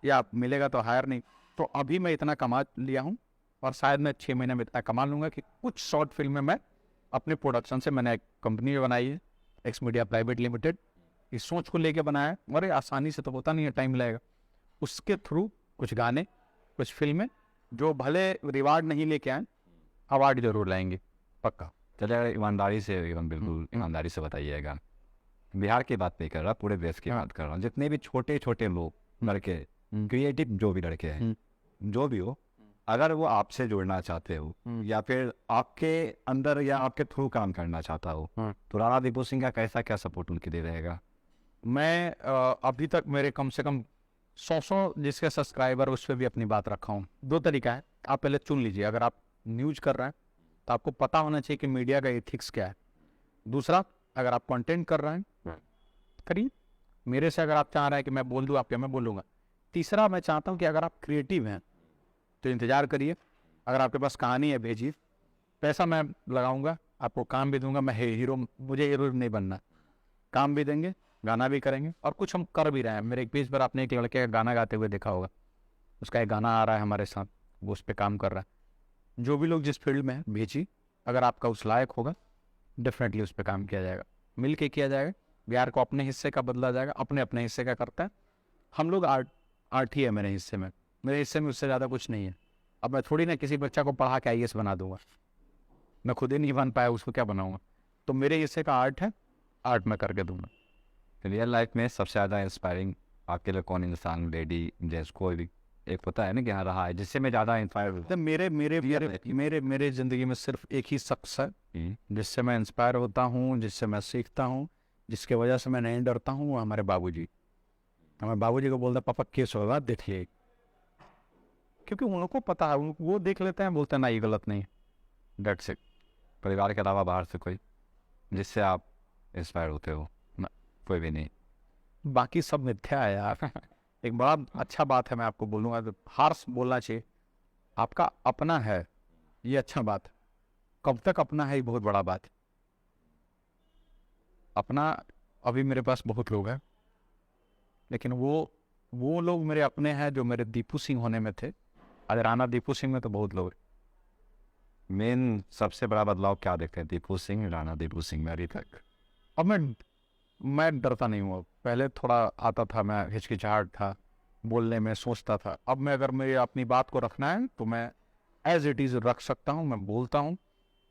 या मिलेगा तो हायर नहीं। तो अभी मैं इतना कमा लिया हूँ, और शायद मैं 6 महीने में इतना कमा लूँगा कि कुछ शॉर्ट फिल्में मैं अपने प्रोडक्शन से, मैंने एक कंपनी बनाई है, एक्स मीडिया प्राइवेट लिमिटेड, इस सोच को लेके बनाया है। अरे आसानी से तो होता नहीं है, टाइम लगेगा। उसके थ्रू कुछ गाने, कुछ फिल्में, जो भले रिवार्ड नहीं लेके आए, अवार्ड जरूर लाएंगे, पक्का। चलिए ईमानदारी से, एकदम बिल्कुल ईमानदारी से बताइएगा। बिहार की बात नहीं कर रहा, पूरे देश की बात कर रहा हूँ। जितने भी छोटे छोटे लोग, लड़के, क्रिएटिव जो भी लड़के हैं, जो भी हो, अगर वो आपसे जुड़ना चाहते हो, या फिर आपके अंदर या आपके थ्रू काम करना चाहता हो, तो राणा दीपू सिंह का कैसा क्या सपोर्ट उनके लिए रहेगा? मैं अभी तक मेरे कम से कम 100 जिसके सब्सक्राइबर, उस पर भी अपनी बात रखा हूँ। 2 तरीका है, आप पहले चुन लीजिए। अगर आप न्यूज कर रहे हैं तो आपको पता होना चाहिए कि मीडिया का एथिक्स क्या है। दूसरा, अगर आप कंटेंट कर रहे हैं, करिए। मेरे से अगर आप चाह रहे हैं कि मैं बोल दूँ आपके, मैं बोलूँगा। तीसरा, मैं चाहता हूँ कि अगर आप क्रिएटिव हैं तो इंतज़ार करिए, अगर आपके पास कहानी है भेजिए, पैसा मैं लगाऊंगा, आपको काम भी दूंगा। मैं हीरो, मुझे हीरो नहीं बनना, काम भी देंगे, गाना भी करेंगे, और कुछ हम कर भी रहे हैं। मेरे एक पेज पर आपने एक लड़के का गाना गाते हुए देखा होगा, उसका एक गाना आ रहा है हमारे साथ, वो उस पर काम कर रहा है। जो भी लोग जिस फील्ड में है, भेजिए, अगर आपका उस लायक होगा, डेफिनेटली उस पर काम किया जाएगा, मिल के किया जाएगा। बिहार को अपने हिस्से का बदला जाएगा, अपने अपने हिस्से का करता है। हम लोग आर्ट ही है मेरे हिस्से में, उससे ज़्यादा कुछ नहीं है। अब मैं थोड़ी ना किसी बच्चा को पढ़ा के IAS बना दूंगा, मैं खुद ही नहीं बन पाया, उसको क्या बनाऊंगा? तो मेरे हिस्से का आर्ट है, आर्ट में करके दूंगा। रियल लाइफ में सबसे ज़्यादा इंस्पायरिंग आपके लिए कौन इंसान, लेडी, जेंट्स, कोई भी एक होता है ना कि हाँ रहा है जिससे मैं ज़्यादा इंस्पायर हूँ? तो मेरे ज़िंदगी में सिर्फ एक ही शख्स है जिससे मैं इंस्पायर होता हूँ, जिससे मैं सीखता हूँ, जिसके वजह से मैं नहीं डरता हूँ, वो हमारे बाबूजी। हमारे बाबूजी को बोलता, पापा केस होगा देखिए, क्योंकि उनको पता है, वो देख लेते हैं, बोलते हैं ना ये गलत नहीं, डेट्स इट। परिवार के अलावा बाहर से कोई जिससे आप इंस्पायर होते हो? ना, कोई भी नहीं? बाकी सब मिथ्या है यार। एक बड़ा अच्छा बात है, मैं आपको बोलूँगा, तो हार्श बोलना चाहिए, आपका अपना है, ये अच्छा बात है। कब तक अपना है, ये बहुत बड़ा बात है। अपना, अभी मेरे पास बहुत लोग हैं, लेकिन वो लोग मेरे अपने हैं जो मेरे दीपू सिंह होने में थे। आज राणा दीपू सिंह में तो बहुत लोग हैं। मेन सबसे बड़ा बदलाव क्या देखते हैं दीपू सिंह, राणा दीपू सिंह में अभी तक? अब मैं डरता नहीं हूँ। पहले थोड़ा आता था, मैं हिचकिचाहट था बोलने में, सोचता था। अब मैं, अगर मेरी अपनी बात को रखना है तो मैं एज इट इज़ रख सकता हूँ, मैं बोलता हूँ।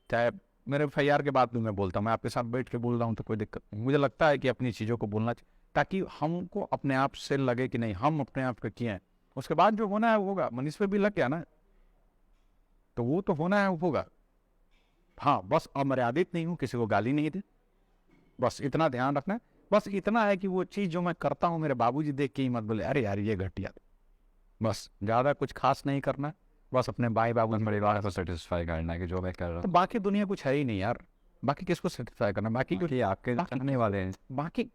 चाहे मेरे FIR के बाद भी मैं बोलता हूँ, मैं आपके साथ बैठ के बोल रहा हूँ तो कोई दिक्कत नहीं। मुझे लगता है कि अपनी चीज़ों को बोलना चाहिए। ताकि हमको अपने आप से लगे कि नहीं हम अपने आप को किए हैं। उसके बाद जो होना है वो होगा। मनीष पे भी लग गया ना, तो वो तो होना है वो होगा। हाँ, बस अमर्यादित नहीं हूँ, किसी को गाली नहीं दे, बस इतना ध्यान रखना है। बस इतना है कि वो चीज़ जो मैं करता हूँ मेरे बाबूजी देख के ही मत बोले अरे यार ये घटिया। बस ज़्यादा कुछ खास नहीं करना है, बस अपने भाई बाबू परिवार को सेटिस्फाई करना है कि जो मैं कर रहा तो हूँ बाकी दुनिया कुछ है ही नहीं यार। बाकी किसको सेटिस्फाई करना, बाकी कि आपके बाकी- चाहने वाले हैं। बाकी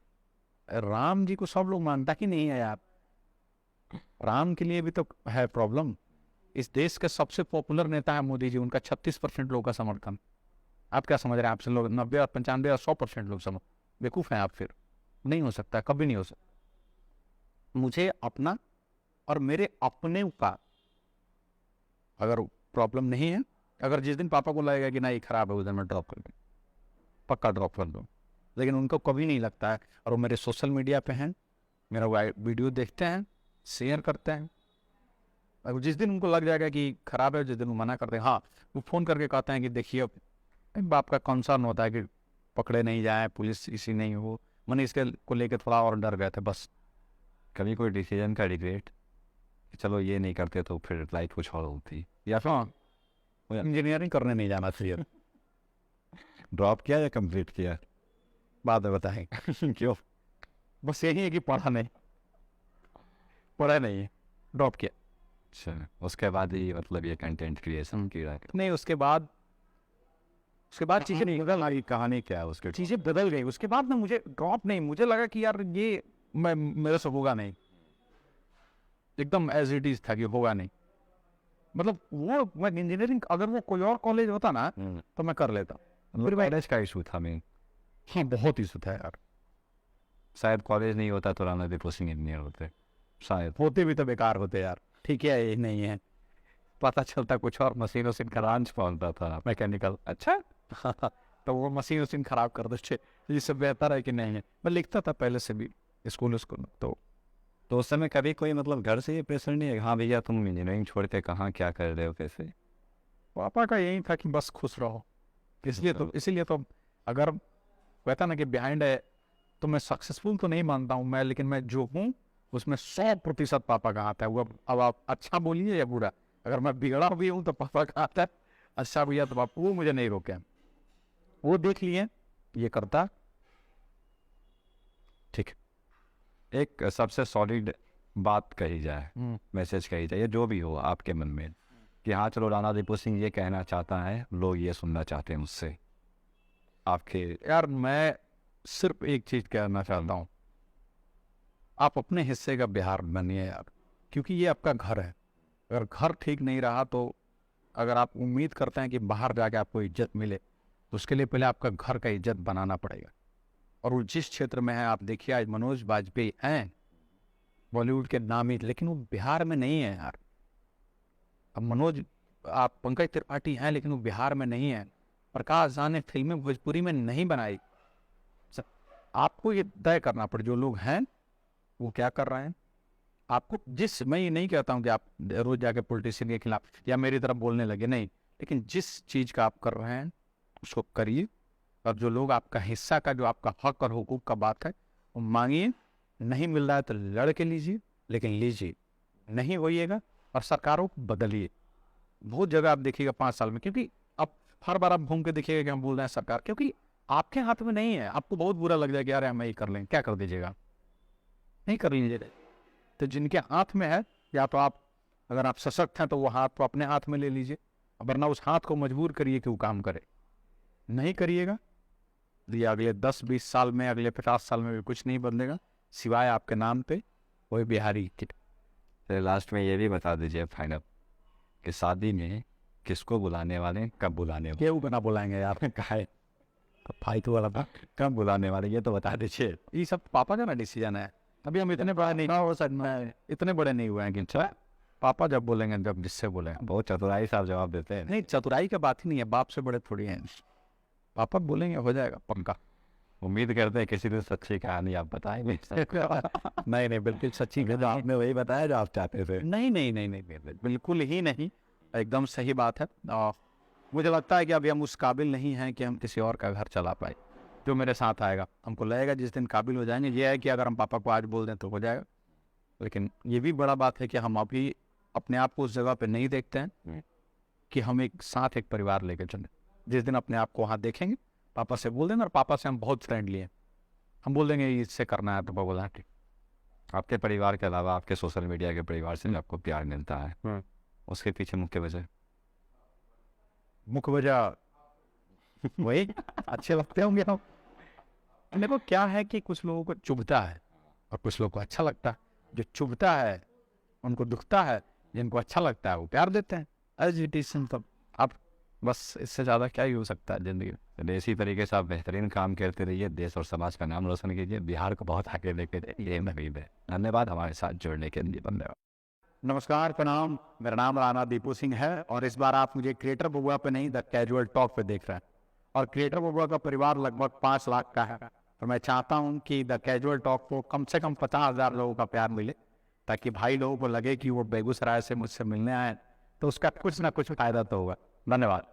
राम जी को सब लोग मानता कि नहीं है यार। राम के लिए भी तो है प्रॉब्लम। इस देश के सबसे पॉपुलर नेता है मोदी जी, उनका 36% लोगों का समर्थन। आप क्या समझ रहे हैं? आपसे लोग 90 और 95 और 100% लोग समझ बेवकूफ़ हैं आप। फिर नहीं हो सकता, कभी नहीं हो सकता। मुझे अपना और मेरे अपने का अगर प्रॉब्लम नहीं है, अगर जिस दिन पापा को लगेगा कि ना ये खराब है उस दिन मैं ड्रॉप कर दूँ, पक्का ड्रॉप कर दूँ। लेकिन उनको कभी नहीं लगता है, और वो मेरे सोशल मीडिया पे हैं, मेरा वीडियो देखते हैं, शेयर करते हैं। और जिस दिन उनको लग जाएगा कि खराब है, जिस दिन वो मना करते हैं, हाँ वो फ़ोन करके कहते हैं कि देखिए बाप का कंसर्न होता है कि पकड़े नहीं जाए, पुलिस इसी नहीं हो। मैंने इसके को लेकर थोड़ा और डर गए थे बस। कभी कोई डिसीजन का रिग्रेट कि चलो ये नहीं करते तो फिर लाइफ कुछ और होती, या फिर हाँ, इंजीनियरिंग करने नहीं जाना चाहिए। ड्रॉप किया या कंप्लीट किया? बाद में बताएंगे। क्यों? बस यही है कि पढ़ा नहीं है, ड्रॉप किया। अच्छा, उसके बाद ही मतलब ये कंटेंट क्रिएशन की रहा नहीं, उसके बाद चीज़ें नहीं बदल है। कहानी क्या है उसके? चीज़ें बदल गई। उसके बाद ना मुझे ड्रॉप नहीं, मुझे लगा कि यार ये मेरे से होगा नहीं, एकदम एज इट इज था कि होगा नहीं। मतलब वो मैं इंजीनियरिंग अगर वो कोई और कॉलेज होता ना तो मैं कर लेता। फिर कॉलेज का इशू था मेन। हाँ, बहुत इशू था यार। शायद कॉलेज नहीं होता तो राणा दीप सिंह इंजीनियर होते, शायद। होते भी तो बेकार होते यार। ठीक है, ये नहीं है, पता चलता कुछ और, मशीन वशीन खराब, ब्रांच पहुंचता था। मैकेनिकल। अच्छा तो वो मशीन वशीन खराब कर देते, इससे बेहतर है कि नहीं है। मैं लिखता था पहले से भी स्कूल तो उस समय कभी कोई मतलब घर से ये प्रेशर नहीं है हाँ भैया तुम इंजीनियरिंग छोड़ के कहाँ क्या कर रहे हो कैसे? पापा का यही था कि बस खुश रहो। इसीलिए तो अगर कहता ना कि बिहाइंड है तो मैं सक्सेसफुल तो नहीं मानता हूँ मैं, लेकिन मैं जो हूँ उसमें 100% पापा का हाथ है। वो अब आप अच्छा बोलिए या बुरा, अगर मैं बिगड़ा भी हूँ तो पापा का हाथ है, अच्छा भैया तो पापा, वो मुझे नहीं रोके। वो देख लिए ये करता ठीक। एक सबसे सॉलिड बात कही जाए, मैसेज कही जाए, जो भी हो आपके मन में कि हाँ चलो राणा दीपू सिंह ये कहना चाहता है, लोग ये सुनना चाहते हैं मुझसे, आपके। यार मैं सिर्फ एक चीज कहना चाहता हूँ, आप अपने हिस्से का बिहार बनिए यार, क्योंकि ये आपका घर है। अगर घर ठीक नहीं रहा तो अगर आप उम्मीद करते हैं कि बाहर जाके आपको इज्जत मिले तो उसके लिए पहले आपका घर का इज्जत बनाना पड़ेगा। और वो जिस क्षेत्र में है, आप देखिए आज मनोज वाजपेयी हैं बॉलीवुड के नामी, लेकिन वो बिहार में नहीं है यार। अब आप पंकज त्रिपाठी हैं लेकिन वो बिहार में नहीं है। प्रकाश झा ने फिल्में भोजपुरी में नहीं बनाई। आपको ये तय करना पड़े जो लोग हैं वो क्या कर रहे हैं। आपको मैं ये नहीं कहता हूँ कि आप रोज जाके पॉलिटिशियन के खिलाफ या मेरी तरफ बोलने लगे, नहीं, लेकिन जिस चीज का आप कर रहे हैं उसको करिए। और जो लोग आपका हिस्सा का, जो आपका हक और हुकूक का बात है वो मांगिए। नहीं मिल रहा है तो लड़ के लीजिए, लेकिन लीजिए, नहीं होइएगा और सरकारों को बदलिए। बहुत जगह आप देखिएगा 5 साल में, क्योंकि अब हर बार आप घूम के देखिएगा कि हम बोल रहे हैं सरकार, क्योंकि आपके हाथ में नहीं है। आपको बहुत बुरा लग जाएगा, यार हम ये कर लेंगे, क्या कर दीजिएगा, नहीं कर लीजिए। तो जिनके हाथ में है, या तो आप अगर आप सशक्त हैं तो वो हाथ को अपने हाथ में ले लीजिए, वरना उस हाथ को मजबूर करिए कि वो काम करे। नहीं करिएगा ये अगले 10-20 साल में, अगले 50 साल में भी कुछ नहीं बदलेगा सिवाय आपके नाम पे कोई बिहारी किट। तो लास्ट में ये भी बता दीजिए फाइनल कि शादी में किसको बुलाने वाले हैं, कब बुलाने वाले? क्यों बना बुलाएंगे यार, कहा है फालतू वाला बात। कब बुलाने वाले ये तो बता दीजिए। ये सब पापा का ना डिसीजन है। अभी हम इतने बड़ा नहीं हो सकते, इतने बड़े नहीं हुए हैं कि पापा जब बोलेंगे, जब जिससे बोलेंगे। बहुत चतुराई से आप जवाब देते हैं। नहीं, चतुराई का बात ही नहीं है, बाप से बड़े थोड़ी हैं। पापा बोलेंगे हो जाएगा पक्का। उम्मीद करते हैं किसी दिन सच्ची कहानी आप बताएंगे। नहीं नहीं, बिल्कुल सच्ची जो आपने वही बताया जो आप चाहते थे। नहीं नहीं नहीं नहीं, बिल्कुल ही नहीं, एकदम सही बात है। मुझे लगता है कि अभी हम उस काबिल नहीं हैं कि हम किसी और का घर चला पाए। जो मेरे साथ आएगा, हमको लगेगा जिस दिन काबिल हो जाएंगे, ये है कि अगर हम पापा को आज बोल दें तो हो जाएगा। लेकिन ये भी बड़ा बात है कि हम अभी अपने आप को उस जगह पे नहीं देखते हैं कि हम एक साथ एक परिवार लेके चले। जिस दिन अपने आप को वहाँ देखेंगे, पापा से बोल देंगे, और पापा से हम बहुत फ्रेंडली हैं, हम बोल देंगे इससे करना है, पापा बोला ठीक। आपके परिवार के अलावा आपके सोशल मीडिया के परिवार से भी आपको प्यार मिलता है, उसके पीछे मुख्य वजह? मुख्य वजह वही अच्छे लगते होंगे हम। देखो क्या है कि कुछ लोगों को चुभता है और कुछ लोगों को अच्छा लगता है। जो चुभता है उनको दुखता है, जिनको अच्छा लगता है वो प्यार देते हैं। As it is simple. अब बस इससे ज़्यादा क्या ही हो सकता है ज़िंदगी में। तो इसी तरीके से आप बेहतरीन काम करते रहिए, देश और समाज का नाम रोशन कीजिए, बिहार को बहुत आगे लेके जाइए, ये उम्मीद है। धन्यवाद हमारे साथ जुड़ने के लिए। धन्यवाद। नमस्कार, प्रणाम। मेरा नाम राणा दीपू सिंह है और इस बार आप मुझे क्रिएटर बबुआ पे नहीं, द कैजुअल टॉक पे देख रहे हैं। और क्रिएटर बबुआ का परिवार लगभग 5 लाख का है और मैं चाहता हूँ कि द कैजुअल टॉक को कम से कम 50,000 लोगों का प्यार मिले, ताकि भाई लोगों को लगे कि वो बेगूसराय से मुझसे मिलने आए तो उसका कुछ ना कुछ फायदा तो होगा। धन्यवाद।